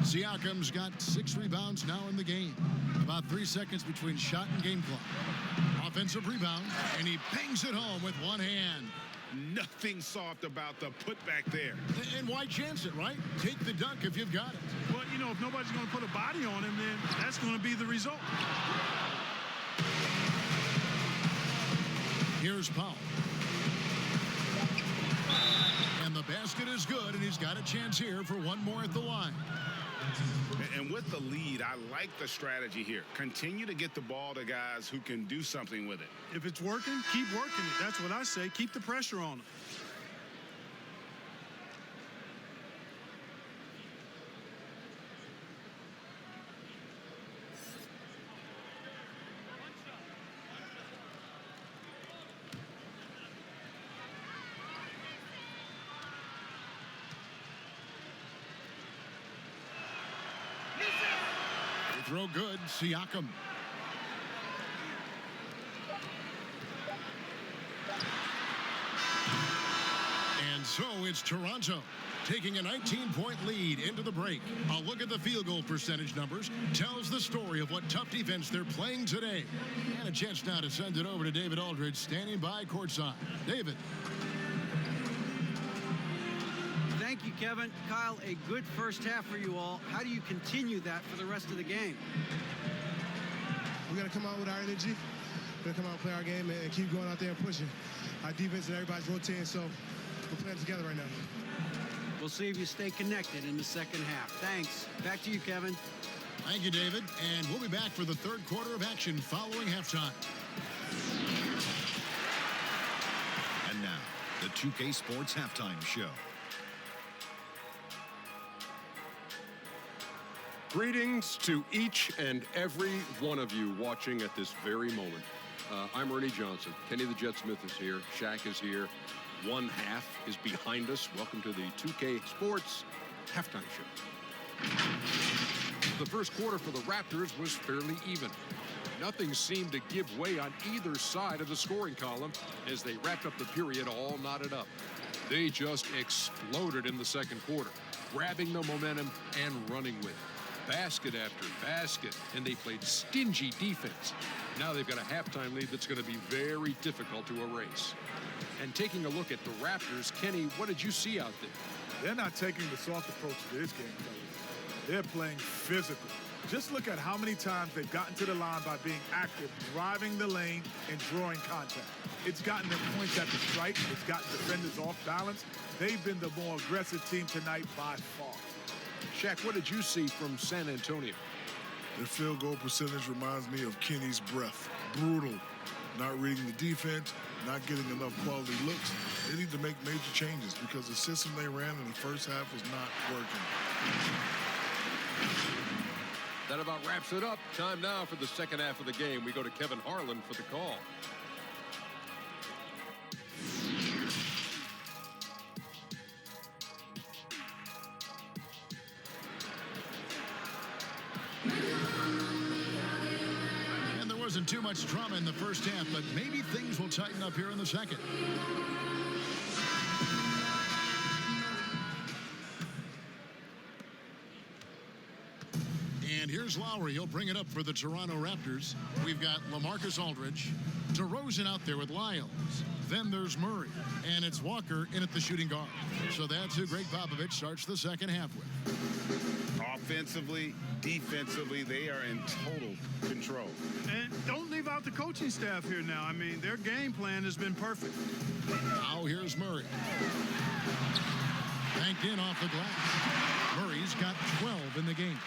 S2: Siakam's got 6 rebounds now in the game. About 3 seconds between shot and game clock. Offensive rebound, and he bangs it home with one hand.
S10: Nothing soft about the putback there.
S2: And why chance it, right? Take the dunk if you've got it.
S7: Well, you know, if nobody's going to put a body on him, then that's going to be the result.
S2: Here's Powell. And the basket is good, and he's got a chance here for 1 more at the line.
S10: And with the lead, I like the strategy here. Continue to get the ball to guys who can do something with it.
S7: If it's working, keep working it. That's what I say. Keep the pressure on them.
S2: Throw good, Siakam. So it's Toronto taking a 19-point lead into the break. A look at the field goal percentage numbers tells the story of what tough defense they're playing today. And a chance now to send it over to David Aldridge, standing by courtside. David.
S6: Thank you, Kevin. Kyle, a good first half for you all. How do you continue that for the rest of the game?
S12: We got to come out with our energy. We're going to come out and play our game and keep going out there and pushing. Our defense and everybody's rotating, so we're playing together right now.
S6: We'll see if you stay connected in the second half. Thanks. Back to you, Kevin.
S2: Thank you, David. And we'll be back for the third quarter of action following halftime.
S1: And now, the 2K Sports Halftime Show.
S3: Greetings to each and every one of you watching at this very moment. I'm Ernie Johnson. Kenny the Jet Smith is here. Shaq is here. One half is behind us. Welcome to the 2K Sports Halftime Show. The first quarter for the Raptors was fairly even. Nothing seemed to give way on either side of the scoring column as they wrapped up the period all knotted up. They just exploded in the second quarter, grabbing the momentum and running with it. Basket after basket, and they played stingy defense. Now they've got a halftime lead that's going to be very difficult to erase. And taking a look at the Raptors, Kenny, what did you see out there?
S4: They're not taking the soft approach to this game, fellas. They're playing physical. Just look at how many times they've gotten to the line by being active, driving the lane, and drawing contact. It's gotten them points at the stripe. It's gotten defenders off balance. They've been the more aggressive team tonight by far.
S3: Shaq, what did you see from San Antonio?
S5: Their field goal percentage reminds me of Kenny's breath. Brutal. Not reading the defense, not getting enough quality looks. They need to make major changes because the system they ran in the first half was not working.
S3: That about wraps it up. Time now for the second half of the game. We go to Kevin Harlan for the call.
S2: And there wasn't too much drama in the first half, but maybe things will tighten up here in the second. And here's Lowry. He'll bring it up for the Toronto Raptors. We've got Lamarcus Aldridge, DeRozan out there with Lyles. Then there's Murray, and it's Walker in at the shooting guard. So that's who Greg Popovich starts the second half with.
S10: Offensively, defensively, they are in total control.
S7: And don't leave out the coaching staff here now. I mean, their game plan has been perfect.
S2: Now here's Murray. Banked in off the glass. Murray's got 12 in the game.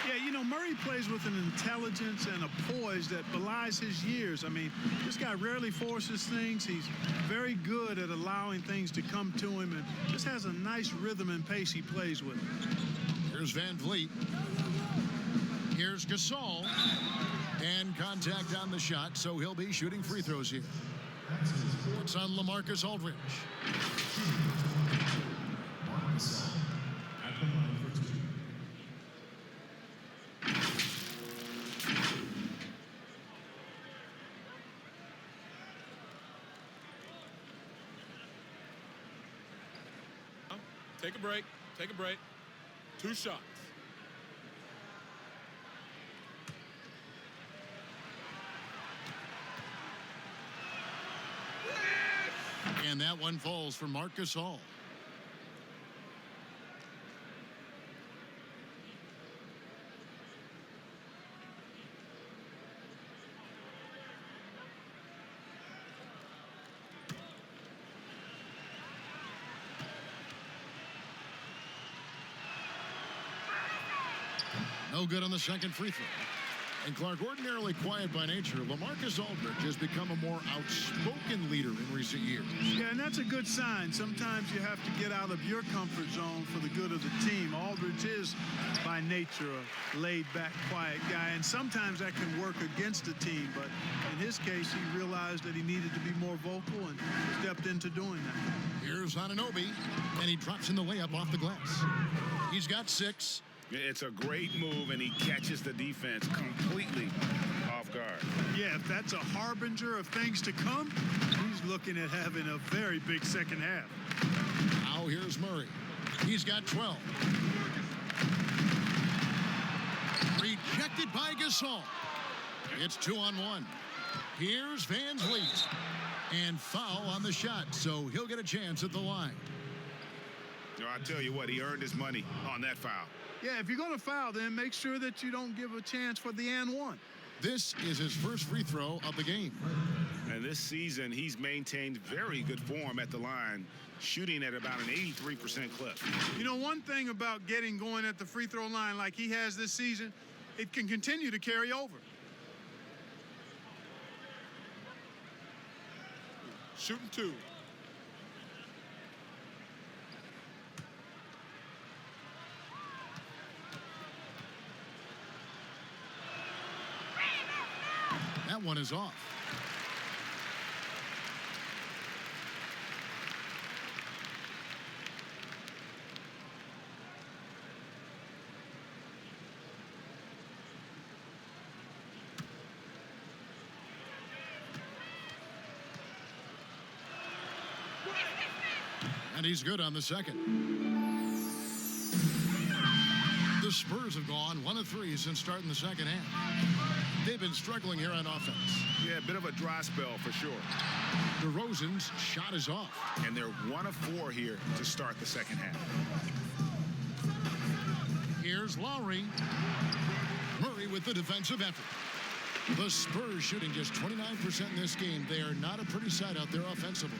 S7: Yeah, you know, Murray plays with an intelligence and a poise that belies his years. I mean, this guy rarely forces things. He's very good at allowing things to come to him and just has a nice rhythm and pace he plays with.
S2: Here's Van Vliet. Here's Gasol. And contact on the shot, so he'll be shooting free throws here. It's on Lamarcus Aldridge.
S8: Take a break. Take a break. 2 shots.
S2: And that one falls for Marc Gasol. No good on the second free throw. And Clark, ordinarily quiet by nature, Lamarcus Aldridge has become a more outspoken leader in recent years.
S7: Yeah, and that's a good sign. Sometimes you have to get out of your comfort zone for the good of the team. Aldridge is, by nature, a laid-back, quiet guy, and sometimes that can work against a team. But in his case, he realized that he needed to be more vocal and stepped into doing that.
S2: Here's Anunoby, and he drops in the layup off the glass. He's got 6.
S10: It's a great move, and he catches the defense completely off guard.
S7: Yeah, if that's a harbinger of things to come, he's looking at having a very big second half.
S2: He's got 12. Rejected by Gasol. It's 2-on-1. Here's Van Vliet. And foul on the shot, so he'll get a chance at the line.
S10: No, I tell you what, he earned his money on that foul.
S7: Yeah, if you're going to foul, then make sure that you don't give a chance for the and one.
S2: This is his first free throw of the game.
S10: And this season, he's maintained very good form at the line, shooting at about an 83% clip.
S7: You know, one thing about getting going at the free throw line like he has this season, it can continue to carry over.
S8: Shooting 2.
S2: That one is off. And he's good on the second. The Spurs have gone 1 of 3 since starting the second half. They've been struggling here on offense.
S10: Yeah, a bit of a dry spell for sure.
S2: DeRozan's shot is off.
S10: And they're 1 of 4 here to start the second half.
S2: Here's Lowry. Murray with the defensive effort. The Spurs shooting just 29% in this game. They are not a pretty sight out there offensively.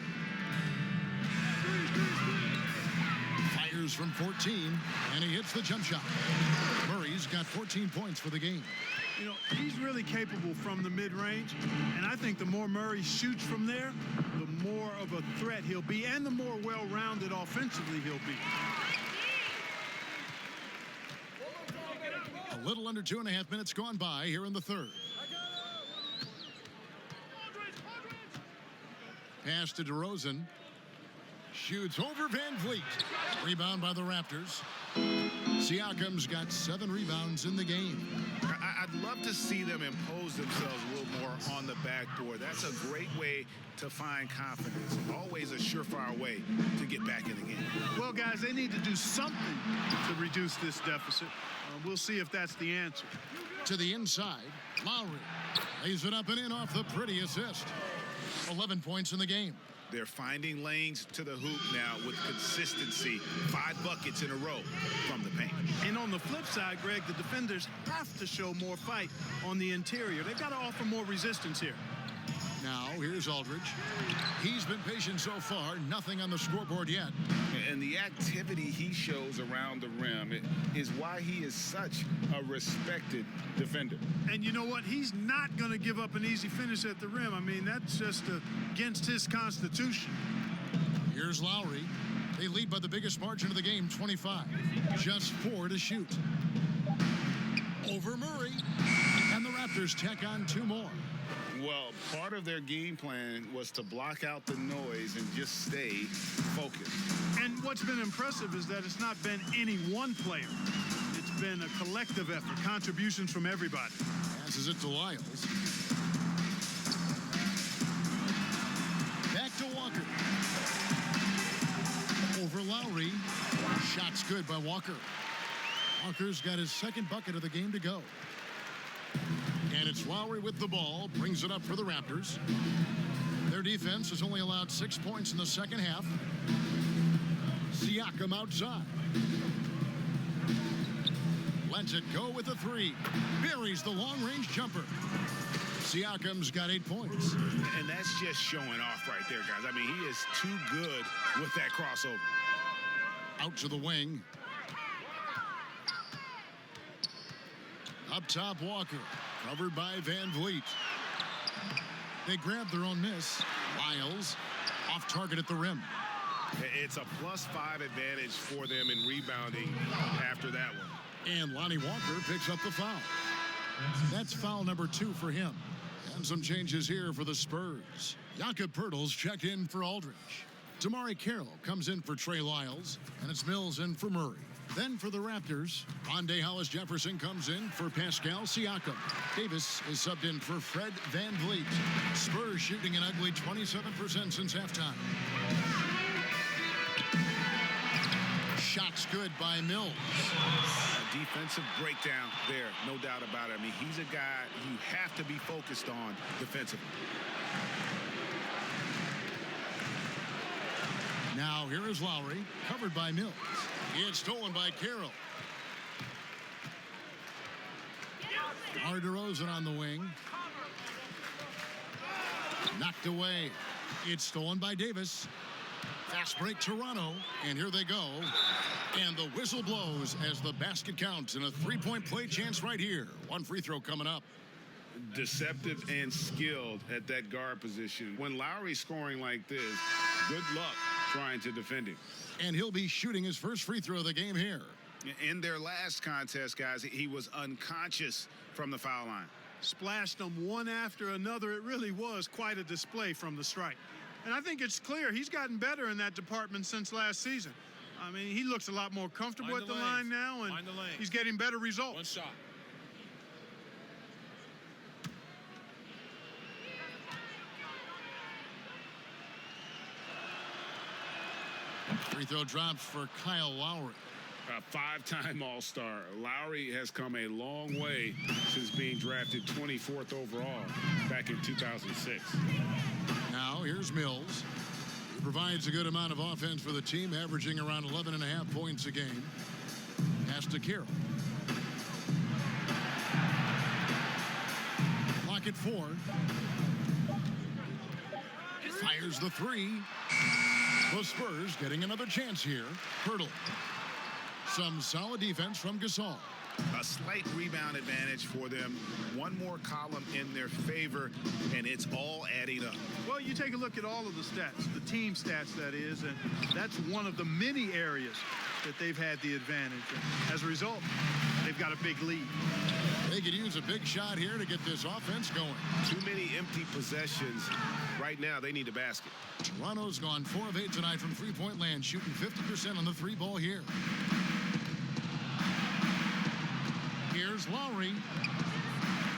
S2: Fires from 14, and he hits the jump shot. Murray's got 14 points for the game.
S7: You know, he's really capable from the mid-range, and I think the more Murray shoots from there, the more of a threat he'll be, and the more well-rounded offensively he'll be.
S2: A little under 2.5 minutes gone by here in the third. Pass to DeRozan. Shoots over Van Vliet. Rebound by the Raptors. Siakam's got 7 rebounds in the game.
S10: I'd love to see them impose themselves a little more on the backboard. That's a great way to find confidence. Always a surefire way to get back in the game.
S7: Well, guys, they need to do something to reduce this deficit. We'll see if that's the answer.
S2: To the inside, Lowry lays it up and in off the pretty assist. 11 points in the game.
S10: They're finding lanes to the hoop now with consistency. 5 buckets in a row from the paint.
S7: And on the flip side, Greg, the defenders have to show more fight on the interior. They've got to offer more resistance here.
S2: Now, here's Aldridge. He's been patient so far. Nothing on the scoreboard yet.
S10: And the activity he shows around the rim is why he is such a respected defender.
S7: And you know what? He's not going to give up an easy finish at the rim. I mean, that's just against his constitution.
S2: Here's Lowry. They lead by the biggest margin of the game, 25. Just 4 to shoot. Over Murray. And the Raptors tack on 2 more.
S10: Well, part of their game plan was to block out the noise and just stay focused.
S7: And what's been impressive is that it's not been any one player. It's been a collective effort, contributions from everybody.
S2: Passes it to Lyles. Back to Walker. Over Lowry. Shot's good by Walker. Walker's got his 2nd bucket of the game to go. And it's Lowry with the ball, brings it up for the Raptors. Their defense has only allowed 6 points in the second half. Siakam outside. Lets it go with a 3. Buries the long-range jumper. Siakam's got 8 points.
S10: And that's just showing off right there, guys. I mean, he is too good with that crossover.
S2: Out to the wing. Up top, Walker. Covered by Van Vliet. They grab their own miss. Lyles off target at the rim.
S10: It's a +5 advantage for them in rebounding after that one.
S2: And Lonnie Walker picks up the foul. That's foul number 2 for him. And some changes here for the Spurs. Jakob Poeltl's checked in for Aldridge. Damari Carroll comes in for Trey Lyles. And it's Mills in for Murray. Then for the Raptors, Rondé Hollis-Jefferson comes in for Pascal Siakam. Davis is subbed in for Fred Van Vliet. Spurs shooting an ugly 27% since halftime. Shot good by Mills.
S10: A defensive breakdown there, no doubt about it. I mean, he's a guy you have to be focused on defensively.
S2: Now here is Lowry, covered by Mills. It's stolen by Carroll. DeMar DeRozan on the wing. Knocked away. It's stolen by Davis. Fast break Toronto, and here they go. And the whistle blows as the basket counts, and a three-point play chance right here. One free throw coming up.
S10: Deceptive and skilled at that guard position. When Lowry's scoring like this, good luck trying to defend him.
S2: And he'll be shooting his first free throw of the game here.
S10: In their last contest, guys, he was unconscious from the foul line.
S7: Splashed them one after another. It really was quite a display from the stripe. And I think it's clear he's gotten better in that department since last season. I mean, he looks a lot more comfortable at the line now, and he's getting better results.
S8: One shot.
S2: Free throw drops for Kyle Lowry.
S10: A five-time All-Star. Lowry has come a long way since being drafted 24th overall back in 2006.
S2: Now here's Mills. He provides a good amount of offense for the team, averaging around 11.5 points a game. Pass to Carroll. Clock at 4. Fires the three. The Spurs getting another chance here. Hurdle. Some solid defense from Gasol.
S10: A slight rebound advantage for them. One more column in their favor, and it's all adding up.
S7: Well, you take a look at all of the stats, the team stats, that is, and that's one of the many areas that they've had the advantage. And as a result, they've got a big lead.
S2: They could use a big shot here to get this offense going.
S10: Too many empty possessions. Right now, they need a basket.
S2: Toronto's gone 4 of 8 tonight from three-point land, shooting 50% on the three ball here. Here's Lowry.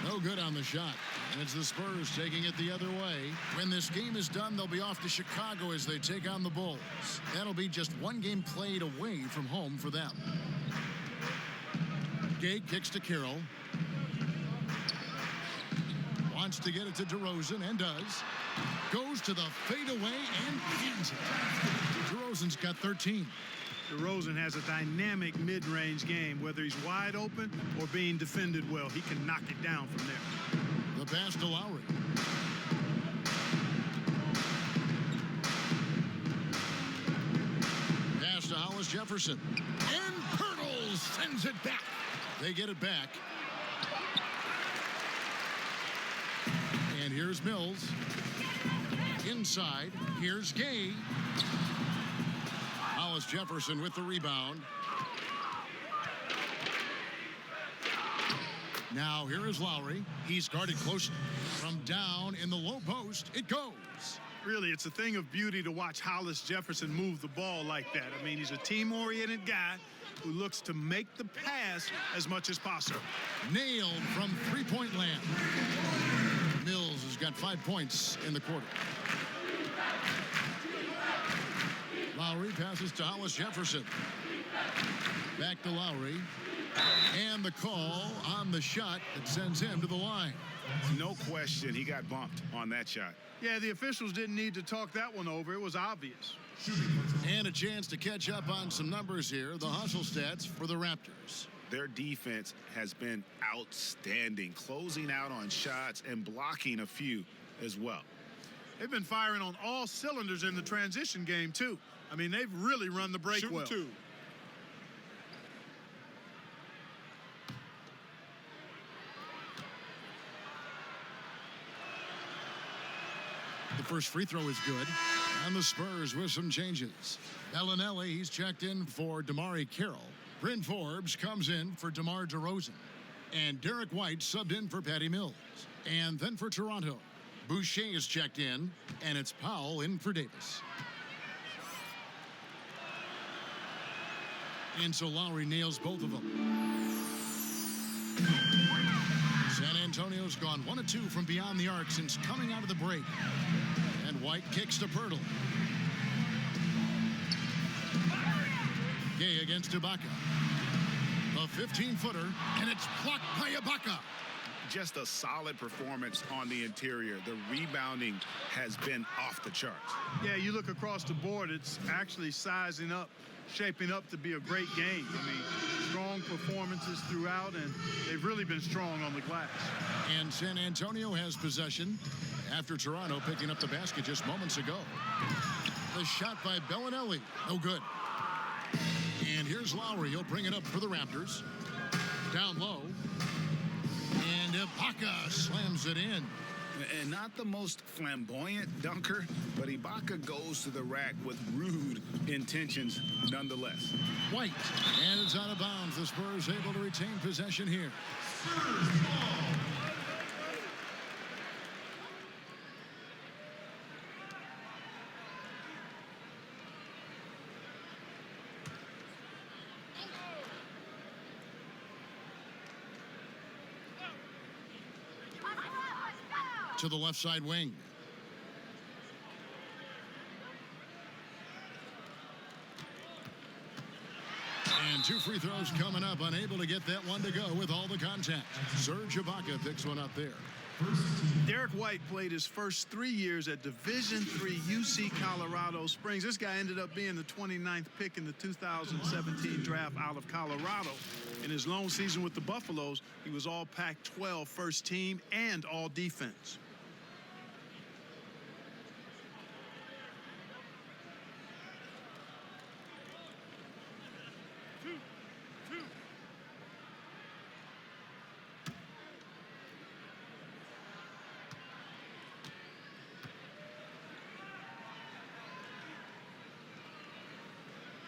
S2: No good on the shot. And it's the Spurs taking it the other way. When this game is done, they'll be off to Chicago as they take on the Bulls. That'll be just one game played away from home for them. Gay kicks to Carroll. Wants to get it to DeRozan and does. Goes to the fadeaway and pins it. DeRozan's got 13.
S7: DeRozan has a dynamic mid-range game, whether he's wide open or being defended well. He can knock it down from there.
S2: The pass to Lowry. Pass to Hollis Jefferson. And Hurdle sends it back. They get it back. And here's Mills. Inside. Here's Gay. Hollis Jefferson with the rebound. Now here is Lowry. He's guarded close from down in the low post. It goes.
S7: Really, it's a thing of beauty to watch Hollis Jefferson move the ball like that. I mean, he's a team-oriented guy who looks to make the pass as much as possible.
S2: Nailed from three-point land. Mills has got 5 points in the quarter. Lowry passes to Hollis Jefferson. Back to Lowry. And the call on the shot that sends him to the line.
S10: No question, he got bumped on that shot.
S7: Yeah, the officials didn't need to talk that one over. It was obvious.
S2: And a chance to catch up on some numbers here. The hustle stats for the Raptors.
S10: Their defense has been outstanding, closing out on shots and blocking a few as well.
S7: They've been firing on all cylinders in the transition game, too. I mean, they've really run the break well.
S8: Shooting 2.
S2: The first free throw is good. And the Spurs with some changes. Bellinelli, he's checked in for Damari Carroll. Bryn Forbes comes in for DeMar DeRozan. And Derek White subbed in for Patty Mills. And then for Toronto, Boucher is checked in, and it's Powell in for Davis. And so Lowry nails both of them. San Antonio's gone 1 of 2 from beyond the arc since coming out of the break. And White kicks to Pirtle. Gay against Ibaka. A 15-footer, and it's blocked by Ibaka.
S10: Just a solid performance on the interior. The rebounding has been off the charts.
S7: Yeah, you look across the board, it's actually sizing up, shaping up to be a great game. I mean, strong performances throughout, and they've really been strong on the glass.
S2: And San Antonio has possession after Toronto picking up the basket just moments ago. The shot by Bellinelli, no good. And here's Lowry. He'll bring it up for the Raptors. Down low. And Ibaka slams it in.
S10: And not the most flamboyant dunker, but Ibaka goes to the rack with rude intentions nonetheless.
S2: White. And it's out of bounds. The Spurs able to retain possession here. To the left side wing. And 2 free throws coming up. Unable to get that one to go with all the contact. Serge Ibaka picks one up there.
S7: Derek White played his first 3 years at Division III UC Colorado Springs. This guy ended up being the 29th pick in the 2017 draft out of Colorado. In his lone season with the Buffaloes, he was all Pac-12 first team and all defense.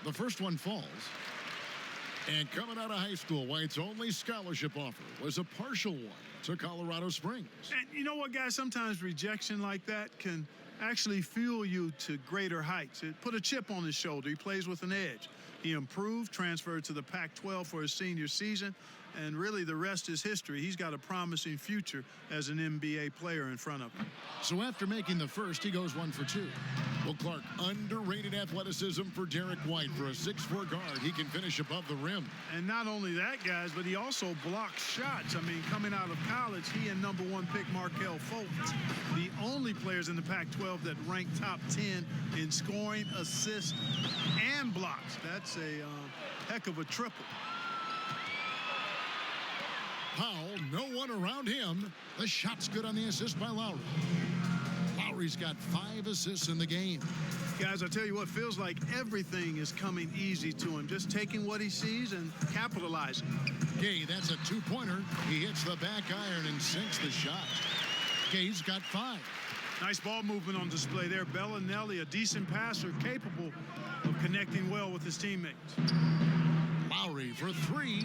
S2: The first one falls. And coming out of high school, White's only scholarship offer was a partial one to Colorado Springs.
S7: And you know what, guys? Sometimes rejection like that can actually fuel you to greater heights. It put a chip on his shoulder. He plays with an edge. He improved, transferred to the Pac-12 for his senior season, and really the rest is history. He's got a promising future as an NBA player in front of him.
S2: So after making the first, he goes 1 for 2. Well, Clark, underrated athleticism for Derek White. For a 6'4" guard, he can finish above the rim.
S7: And not only that, guys, but he also blocks shots. I mean, coming out of college, he and #1 pick Markelle Fultz, the only players in the Pac-12 that rank top 10 in scoring, assists, and blocks. That's a heck of a triple.
S2: Powell, no one around him. The shot's good on the assist by Lowry. Lowry's got 5 assists in the game.
S7: Guys, I tell you what, feels like everything is coming easy to him. Just taking what he sees and capitalizing.
S2: Gay, that's a 2-pointer. He hits the back iron and sinks the shot. Gay's got 5.
S7: Nice ball movement on display there. Bellinelli, a decent passer, capable of connecting well with his teammates.
S2: Lowry for 3.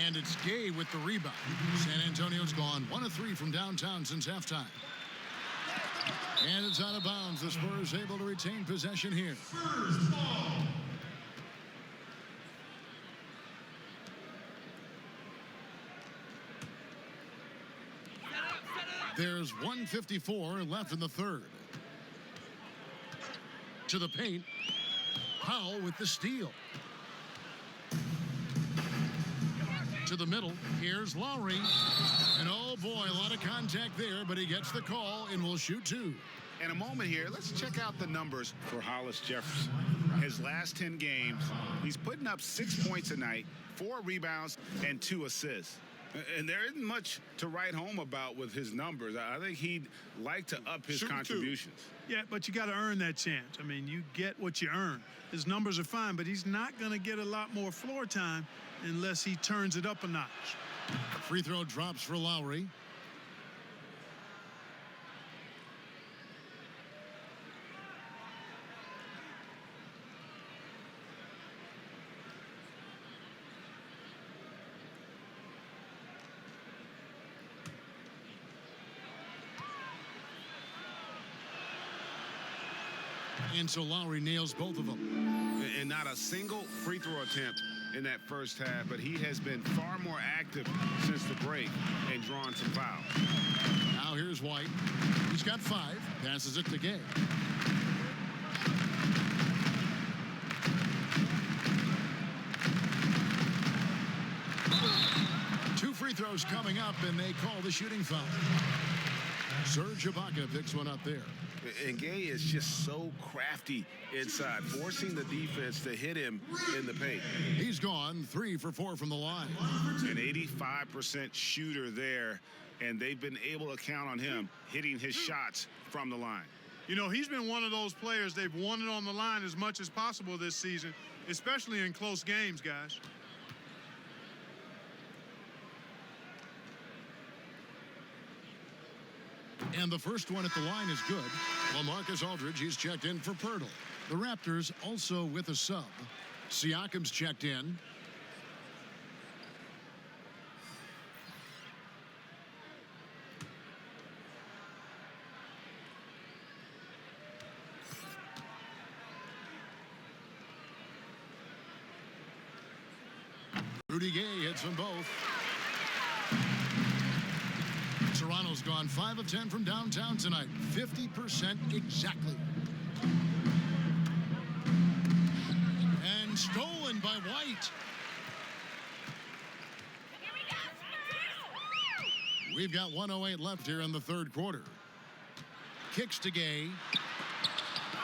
S2: And it's Gay with the rebound. San Antonio's gone 1 of 3 from downtown since halftime. And it's out of bounds. The Spurs able to retain possession here. There's 1:54 left in the third. To the paint. Powell with the steal. To the middle. Here's Lowry. And oh boy, a lot of contact there, but he gets the call and will shoot 2.
S10: And a moment here, let's check out the numbers for Hollis Jefferson. His last 10 games, he's putting up 6 points a night, 4 rebounds, and 2 assists. And there isn't much to write home about with his numbers. I think he'd like to up his contributions.
S7: Yeah, but you got to earn that chance. I mean, you get what you earn. His numbers are fine, but he's not going to get a lot more floor time unless he turns it up a notch.
S2: Free throw drops for Lowry. And so Lowry nails both of them.
S10: And not a single free throw attempt in that first half, but he has been far more active since the break and drawn some fouls.
S2: Now here's White. He's got 5. Passes it to Gay. Toronto's coming up, and they call the shooting foul. Serge Ibaka picks one up there.
S10: And Gay is just so crafty inside, forcing the defense to hit him in the paint.
S2: He's gone 3 for 4 from the line.
S10: An 85% shooter there, and they've been able to count on him hitting his shots from the line.
S7: You know, he's been one of those players they've wanted on the line as much as possible this season, especially in close games, guys.
S2: And the first one at the line is good. Lamarcus Aldridge, he's checked in for Pirtle. The Raptors also with a sub. Siakam's checked in. Rudy Gay hits them both. Toronto's gone 5 of 10 from downtown tonight. 50% exactly. And stolen by White. We've got 1:08 left here in the third quarter. Kicks to Gay.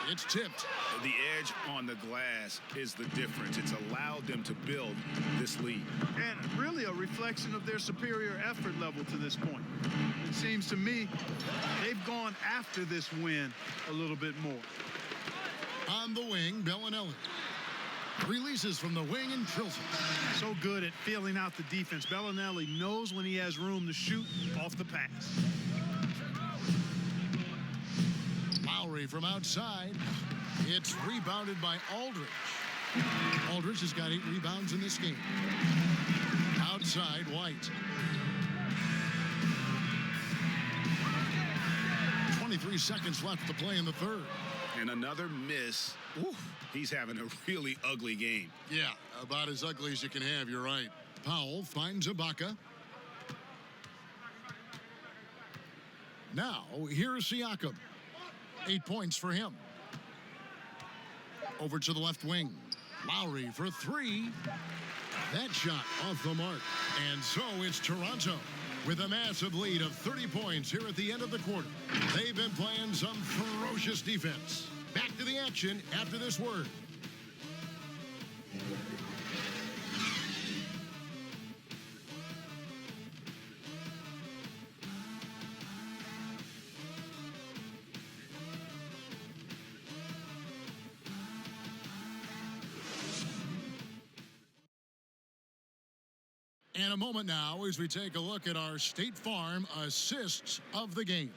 S2: It's tipped.
S10: The edge on the glass is the difference. It's allowed them to build this lead.
S7: And really a reflection of their superior effort level to this point. It seems to me they've gone after this win a little bit more.
S2: On the wing, Bellinelli. Releases from the wing and drills it.
S7: So good at feeling out the defense. Bellinelli knows when he has room to shoot off the pass.
S2: Lowry from outside. It's rebounded by Aldridge. Aldridge has got 8 rebounds in this game. Outside, White. 23 seconds left to play in the third.
S10: And another miss. Oof, he's having a really ugly game.
S2: Yeah, about as ugly as you can have, you're right. Powell finds Ibaka. Now, here's Siakam. 8 points for him. Over to the left wing. Lowry for 3. That shot off the mark. And so it's Toronto with a massive lead of 30 points here at the end of the quarter. They've been playing some ferocious defense. Back to the action after this word. And a moment now as we take a look at our State Farm assists of the game.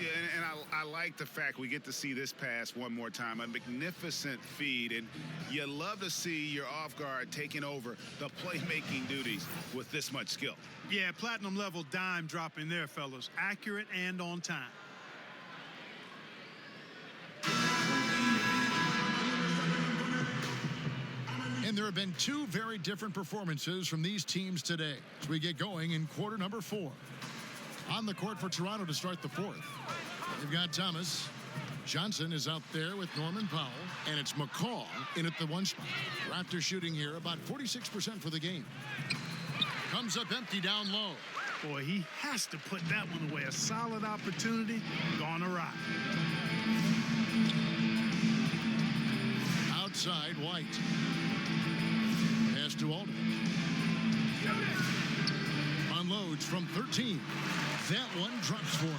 S10: Yeah, and I like the fact we get to see this pass one more time. A magnificent feed, and you love to see your off guard taking over the playmaking duties with this much skill.
S7: Yeah, platinum level dime dropping there, fellas. Accurate and on time.
S2: And there have been 2 very different performances from these teams today as we get going in quarter number 4. On the court for Toronto to start the 4th. They've got Thomas. Johnson is out there with Norman Powell. And it's McCaw in at the 1 spot. Raptors shooting here about 46% for the game. Comes up empty down low.
S7: Boy, he has to put that one away. A solid opportunity gone awry.
S2: Outside, White. Pass to Aldridge. Unloads from 13. That one drops for him.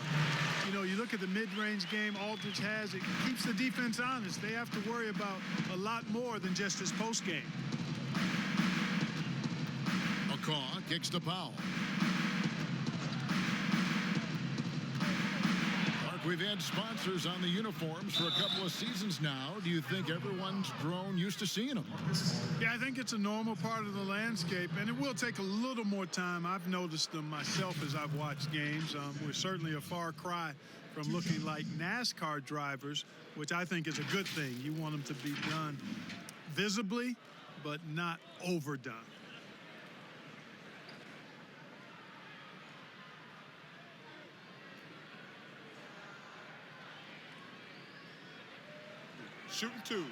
S7: You know, you look at the mid-range game Aldridge has, it keeps the defense honest. They have to worry about a lot more than just his post game.
S2: McCaw kicks to Powell. Mark, we've had sponsors on the uniforms for a couple of seasons now. Do you think everyone's grown used to seeing them?
S7: Yeah, I think it's a normal part of the landscape, and it will take a little more time. I've noticed them myself as I've watched games. We're certainly a far cry from looking like NASCAR drivers, which I think is a good thing. You want them to be done visibly, but not overdone.
S8: Shooting 2.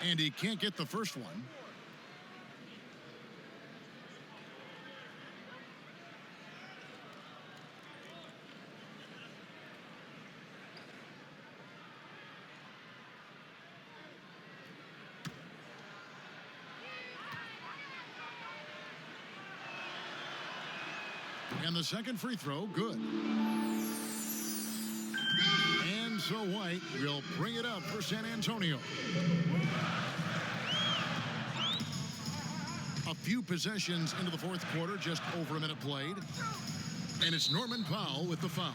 S2: And he can't get the first one. And the second free throw, good. And so White will bring it up for San Antonio. A few possessions into the fourth quarter, just over a minute played. And it's Norman Powell with the foul.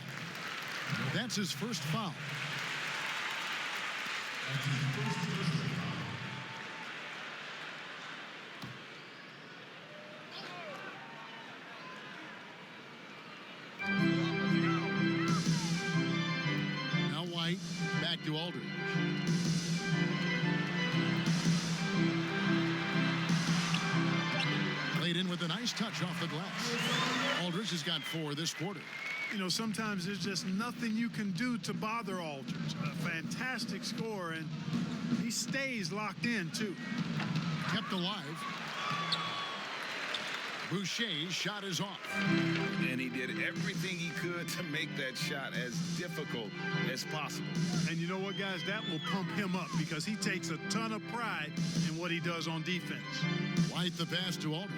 S2: That's his first foul. Back to Aldridge. Played in with a nice touch off the glass. Aldridge has got 4 this quarter.
S7: You know, sometimes there's just nothing you can do to bother Aldridge. A fantastic score, and he stays locked in, too.
S2: Kept alive. Boucher's shot is off.
S10: And he did everything he could to make that shot as difficult as possible.
S7: And you know what, guys? That will pump him up because he takes a ton of pride in what he does on defense.
S2: White the pass to Aldridge.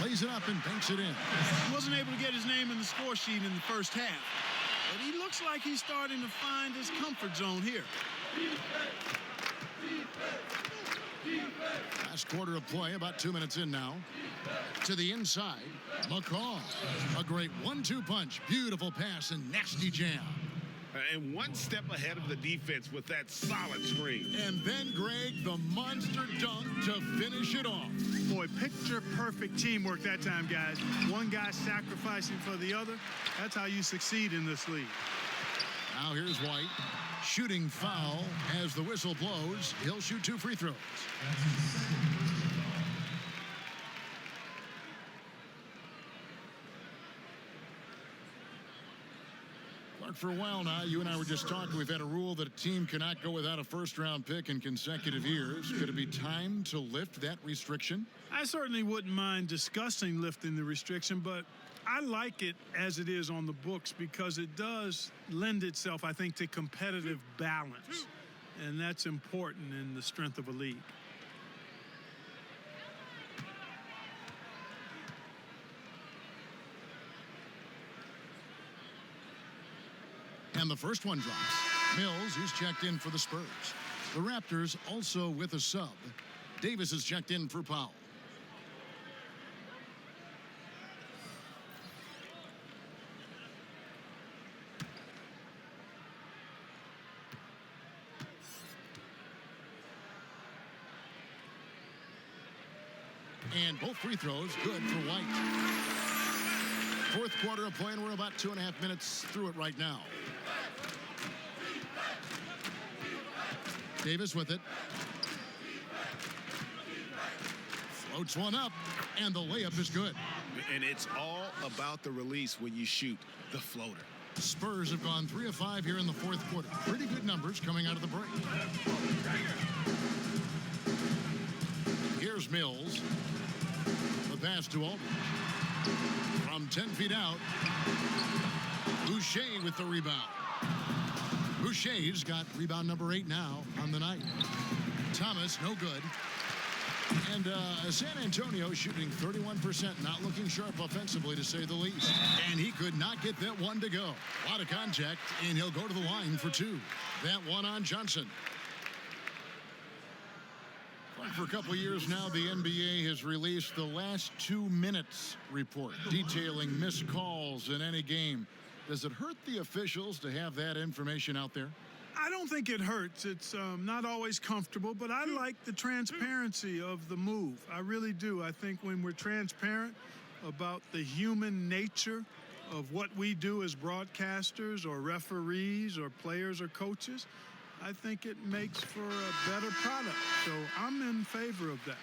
S2: Plays it up and banks it in.
S7: He wasn't able to get his name in the score sheet in the first half. But he looks like he's starting to find his comfort zone here.
S2: Last quarter of play, about 2 minutes in now. To the inside, McCall. A great 1-2 punch. Beautiful pass and nasty jam.
S10: And one step ahead of the defense with that solid screen.
S2: And then Greg, the monster dunk to finish it off.
S7: Boy, picture-perfect teamwork that time, guys. One guy sacrificing for the other. That's how you succeed in this league.
S2: Now here's White. Shooting foul as the whistle blows. He'll shoot 2 free throws. Clark, for a while now, you and I were just talking. We've had a rule that a team cannot go without a first-round pick in consecutive years. Could it be time to lift that restriction?
S7: I certainly wouldn't mind discussing lifting the restriction, but I like it as it is on the books because it does lend itself, I think, to competitive balance. And that's important in the strength of a league.
S2: And the first one drops. Mills, who's checked in for the Spurs. The Raptors also with a sub. Davis is checked in for Powell. And both free throws good for White. Fourth quarter of play, and we're about 2.5 minutes through it right now. Davis with it. Floats one up, and the layup is good.
S10: And it's all about the release when you shoot the floater.
S2: Spurs have gone 3 of 5 here in the fourth quarter. Pretty good numbers coming out of the break. Here's Mills. The pass to Aldridge. From 10 feet out. Boucher with the rebound. Boucher's got rebound number 8 now on the night. Thomas, no good. And San Antonio shooting 31%, not looking sharp offensively, to say the least. And he could not get that one to go. A lot of contact, and he'll go to the line for 2. That one on Johnson. For a couple of years now, the NBA has released the last 2 minutes report detailing missed calls in any game. Does it hurt the officials to have that information out there?
S7: I don't think it hurts. It's not always comfortable, but I like the transparency of the move. I really do. I think when we're transparent about the human nature of what we do as broadcasters or referees or players or coaches, I think it makes for a better product. So I'm in favor of that.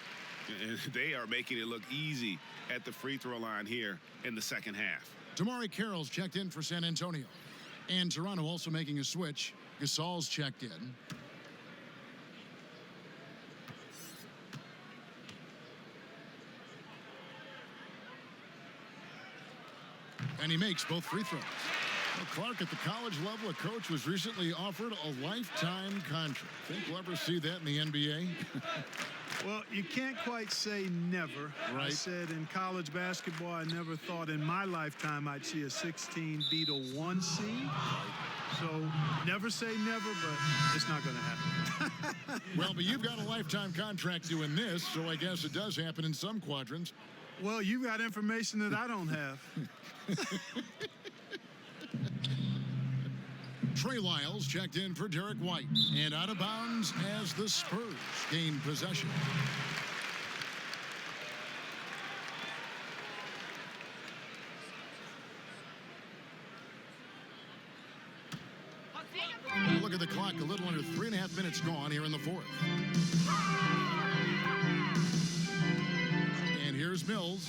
S10: And they are making it look easy at the free throw line here in the second half.
S2: Damari Carroll's checked in for San Antonio. And Toronto also making a switch. Gasol's checked in. And he makes both free throws. Well, Clark, at the college level, a coach was recently offered a lifetime contract. Think we'll ever see that in the NBA?
S7: Well, you can't quite say never.
S2: Right.
S7: I said in college basketball, I never thought in my lifetime I'd see a 16 beat a 1 seed. So never say never, but it's not going to happen.
S2: Well, but you've got a lifetime contract doing this, so I guess it does happen in some quadrants.
S7: Well, you got information that I don't have.
S2: Trey Lyles checked in for Derek White, and out of bounds as the Spurs gain possession. Look at the clock, a little under 3.5 minutes gone here in the fourth. And here's Mills.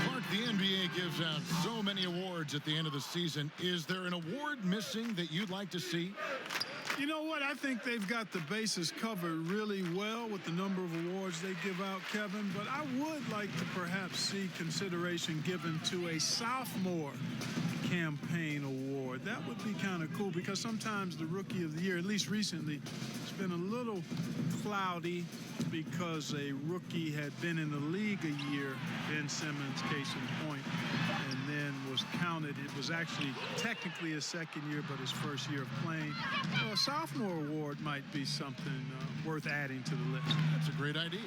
S2: Clark, the NBA gives out so many awards at the end of the season. Is there an award missing that you'd like to see?
S7: You know what? I think they've got the bases covered really well with the number of awards they give out, Kevin. But I would like to perhaps see consideration given to a sophomore campaign award. That would be kind of cool because sometimes the rookie of the year, at least recently, it's been a little cloudy because a rookie had been in the league a year, Ben Simmons, case in point, and then was counted. It was actually technically his second year, but his first year of playing. So a sophomore award might be something worth adding to the list.
S2: That's a great idea.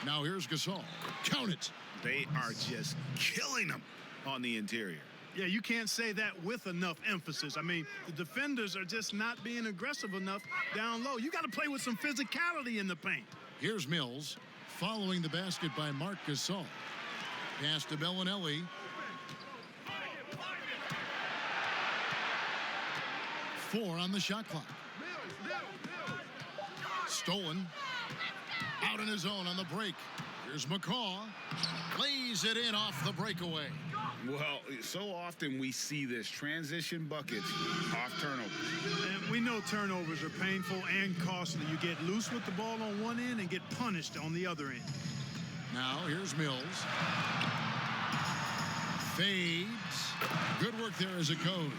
S2: Now here's Gasol. Count it.
S10: They are just killing them on the interior.
S7: Yeah, you can't say that with enough emphasis. I mean, the defenders are just not being aggressive enough down low. You got to play with some physicality in the paint.
S2: Here's Mills following the basket by Marc Gasol. Pass to Bellinelli. Four on the shot clock. Stolen. Out in his own on the break. Here's McCaw. Lays it in off the breakaway.
S10: Well, so often we see this transition buckets off turnovers.
S7: And we know turnovers are painful and costly. You get loose with the ball on one end and get punished on the other end.
S2: Now here's Mills. Fades. Good work there as it goes.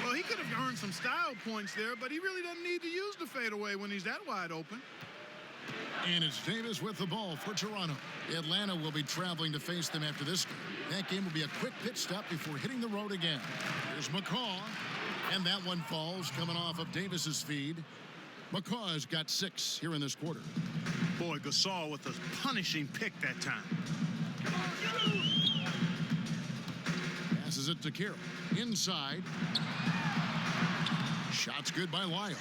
S7: Well, he could have earned some style points there, but he really doesn't need to use the fadeaway when he's that wide open.
S2: And it's Davis with the ball for Toronto. Atlanta will be traveling to face them after this game. That game will be a quick pit stop before hitting the road again. Here's McCaw. And that one falls coming off of Davis's feed. McCaw has got 6 here in this quarter.
S7: Boy, Gasol with a punishing pick that time.
S2: Passes it to Carroll. Inside. Shots good by Lyles.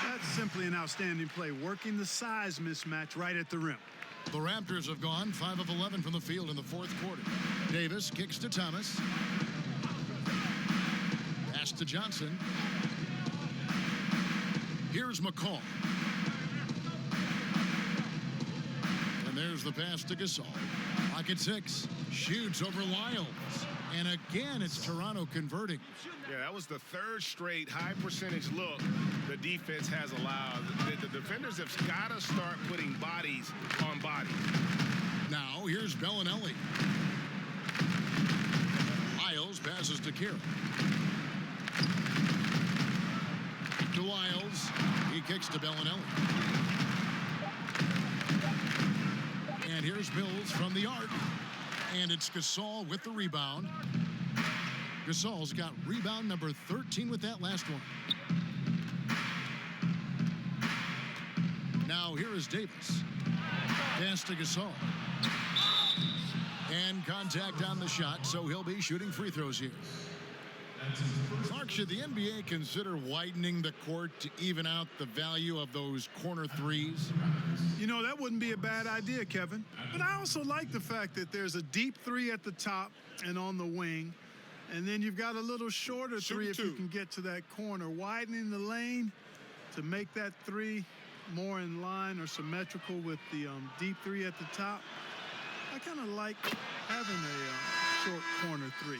S7: That's simply an outstanding play, working the size mismatch right at the rim.
S2: The Raptors have gone 5 of 11 from the field in the fourth quarter. Davis kicks to Thomas. Pass to Johnson. Here's McCaw. And there's the pass to Gasol. Pocket 6. Shoots over Lyles. And again, it's Toronto converting.
S10: Yeah, that was the third straight high percentage look the defense has allowed. The defenders have got to start putting bodies on bodies.
S2: Now, here's Bellinelli. Lyles passes to Carroll. To Lyles. He kicks to Bellinelli. And here's Mills from the arc. And it's Gasol with the rebound. Gasol's got rebound number 13 with that last one. Now here is Davis. Pass to Gasol. And contact on the shot, so he'll be shooting free throws here. Clark, should the NBA consider widening the court to even out the value of those corner threes?
S7: You know, that wouldn't be a bad idea, Kevin. But I also like the fact that there's a deep three at the top and on the wing. And then you've got a little shorter three if you can get to that corner. Widening the lane to make that three more in line or symmetrical with the deep three at the top. I kind of like having a short corner three.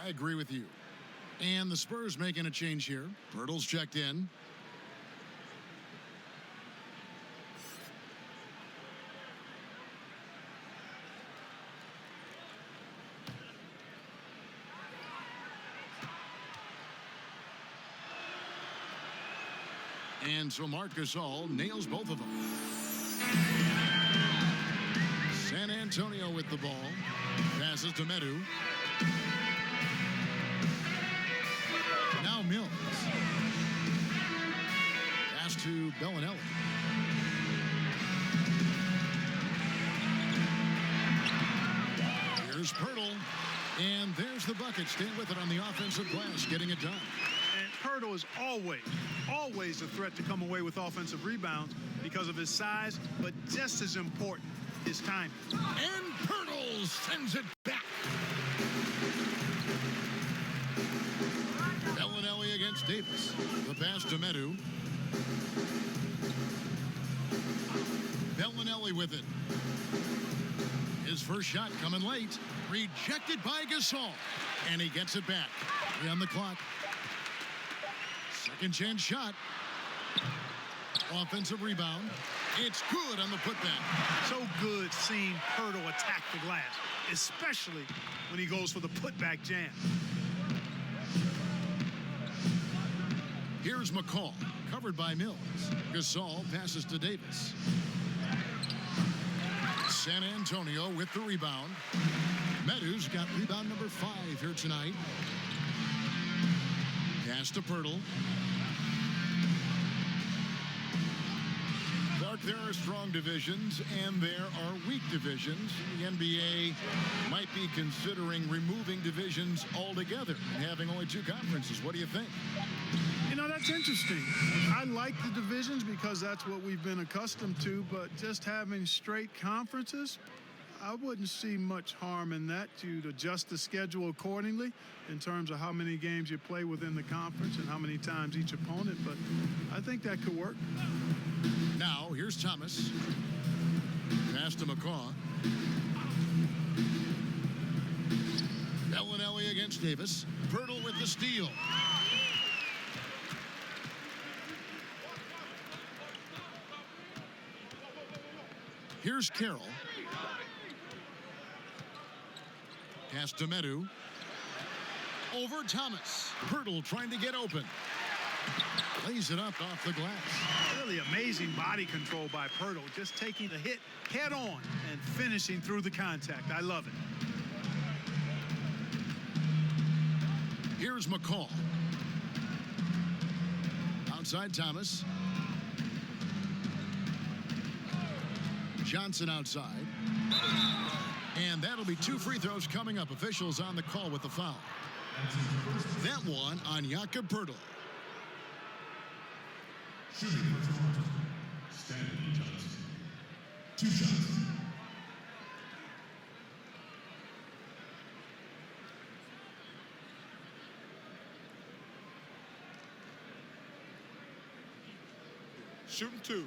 S2: I agree with you. And the Spurs making a change here. Pirtle's checked in. And so Marcus Aldridge nails both of them. San Antonio with the ball. Passes to Medu. Now Mills. Pass to Bellinelli. Here's Pirtle. And there's the bucket. Stay with it on the offensive glass, getting it done.
S7: And Pirtle is always a threat to come away with offensive rebounds because of his size, but just as important, his timing.
S2: And Pirtle sends it back. Bellinelli against Davis. The pass to Medu. Bellinelli with it. His first shot coming late. Rejected by Gasol. And he gets it back. 3 on the clock. Second chance shot. Offensive rebound. It's good on the putback.
S7: So good seeing Pirtle attack the glass, especially when he goes for the putback jam.
S2: Here's McCall, covered by Mills. Gasol passes to Davis. San Antonio with the rebound. Medu's got rebound number 5 here tonight. Pass to Pirtle. Clark, there are strong divisions and there are weak divisions. The NBA might be considering removing divisions altogether and having only 2 conferences. What do you think?
S7: You know, that's interesting. I like the divisions because that's what we've been accustomed to, but just having straight conferences, I wouldn't see much harm in that. You'd adjust the schedule accordingly in terms of how many games you play within the conference and how many times each opponent, but I think that could work.
S2: Now, here's Thomas. Pass to McCaw. Bellinelli against Davis. Pirtle with the steal. Here's Carroll. Pass to Medu. Over Thomas. Pirtle trying to get open. Lays it up off the glass.
S7: Really amazing body control by Pirtle. Just taking the hit head on and finishing through the contact. I love it.
S2: Here's McCall. Outside Thomas. Johnson outside. And that'll be 2 free throws coming up. Officials on the call with the foul. That one on Jakob Pirtle.
S1: Shooting for Toronto. Stanley Johnson. 2 shots.
S8: Shooting 2.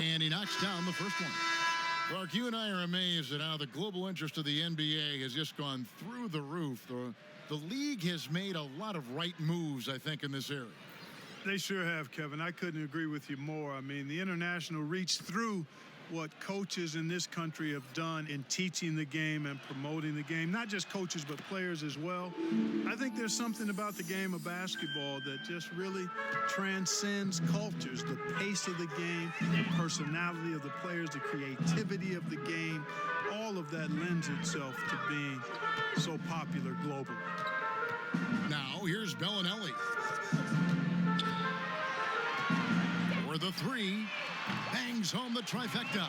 S2: And he knocks down the first one. Clark, you and I are amazed at how the global interest of the NBA has just gone through the roof. The league has made a lot of right moves, I think, in this area.
S7: They sure have, Kevin. I couldn't agree with you more. I mean, the international reach through what coaches in this country have done in teaching the game and promoting the game, not just coaches but players as well. I think there's something about the game of basketball that just really transcends cultures. The pace of the game, the personality of the players, the creativity of the game, all of that lends itself to being so popular globally.
S2: Now here's Bellinelli. For the 3. Bangs home the trifecta.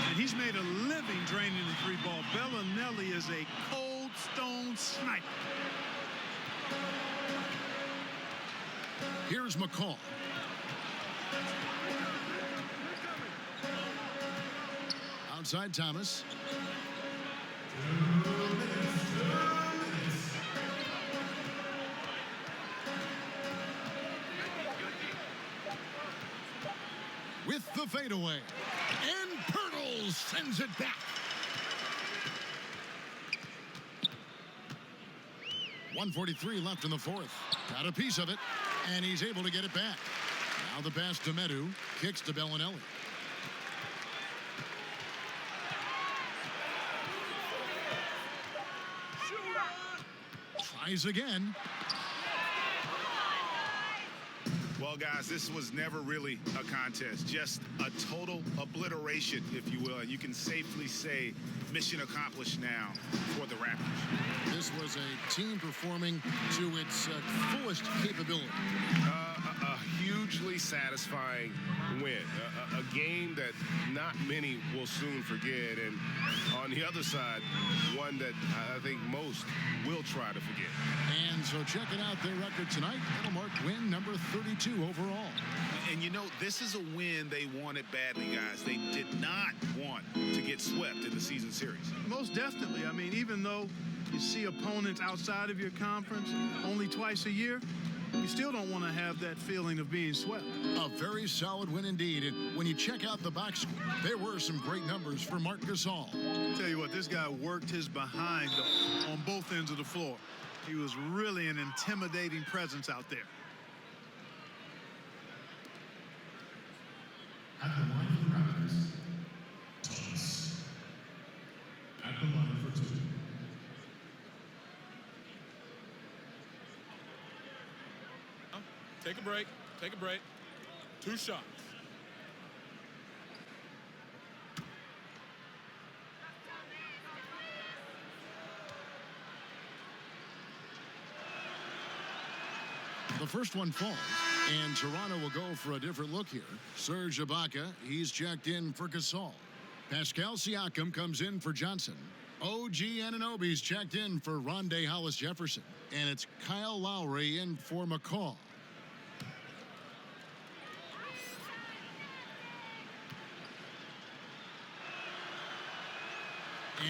S7: And he's made a living draining the 3-ball. Bellinelli is a cold stone sniper.
S2: Here's McCall. Outside Thomas. With the fadeaway. And Pirtle sends it back. 1:43 left in the 4th. Got a piece of it, and he's able to get it back. Now the pass to Medu. Kicks to Bellinelli. tries again.
S10: Well, guys, this was never really a contest, just a total obliteration, if you will. And you can safely say mission accomplished now for the Raptors.
S2: This was a team performing to its fullest capability.
S13: A hugely satisfying win. A game that not many will soon forget. And on the other side, one that I think most will try to forget.
S2: And so checking out their record tonight, it'll mark win number 32 overall.
S10: And you know, this is a win they wanted badly, guys. They did not want to get swept in the season series.
S7: Most definitely. I mean, even though you see opponents outside of your conference only twice a year, you still don't want to have that feeling of being swept.
S2: A very solid win indeed. And when you check out the box score, there were some great numbers for Marc Gasol.
S7: Tell you what, this guy worked his behind on both ends of the floor. He was really an intimidating presence out there.
S1: At the line for the Raptors, Thomas. At the line for 2.
S8: Take a break. Take a break. 2 shots.
S2: The first one falls, and Toronto will go for a different look here. Serge Ibaka, he's checked in for Gasol. Pascal Siakam comes in for Johnson. OG Anunoby's checked in for Rondae Hollis-Jefferson. And it's Kyle Lowry in for McCaw.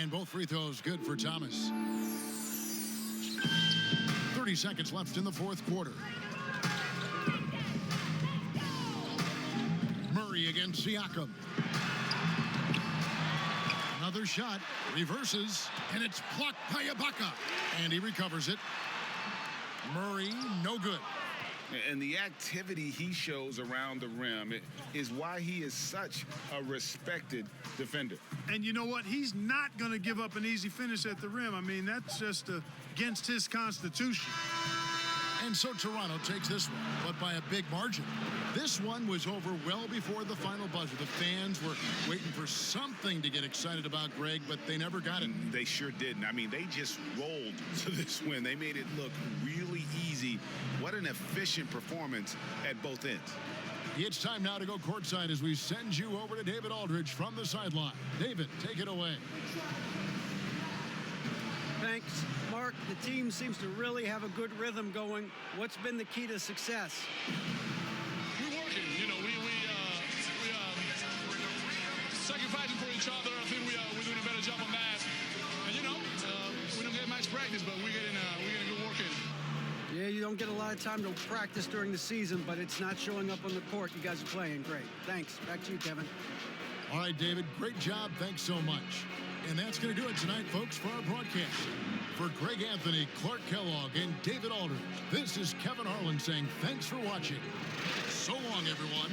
S2: And both free throws good for Thomas. 30 seconds left in the fourth quarter. Murray against Siakam. Another shot, reverses, and it's blocked by Ibaka. And he recovers it. Murray, no good.
S9: And the activity he shows around the rim is why he is such a respected defender.
S7: And you know what? He's not going to give up an easy finish at the rim. I mean, that's just against his constitution.
S2: And so Toronto takes this one, but by a big margin. This one was over well before the final buzzer. The fans were waiting for something to get excited about, Greg, but they never got it.
S10: They sure didn't. I mean, they just rolled to this win. They made it look really easy. What an efficient performance at both ends.
S2: It's time now to go courtside as we send you over to David Aldridge from the sideline. David, take it away.
S6: Thanks, Mark. The team seems to really have a good rhythm going. What's been the key to success?
S14: We're working. You know, we sacrificing for each other. I think we're doing a better job on that. And you know, we don't get much practice, but we're getting good work in.
S6: Yeah, you don't get a lot of time to practice during the season, but it's not showing up on the court. You guys are playing great. Thanks. Back to you, Kevin.
S2: All right, David, great job. Thanks so much. And that's going to do it tonight, folks, for our broadcast. For Greg Anthony, Clark Kellogg, and David Aldridge, this is Kevin Harlan saying thanks for watching. So long, everyone.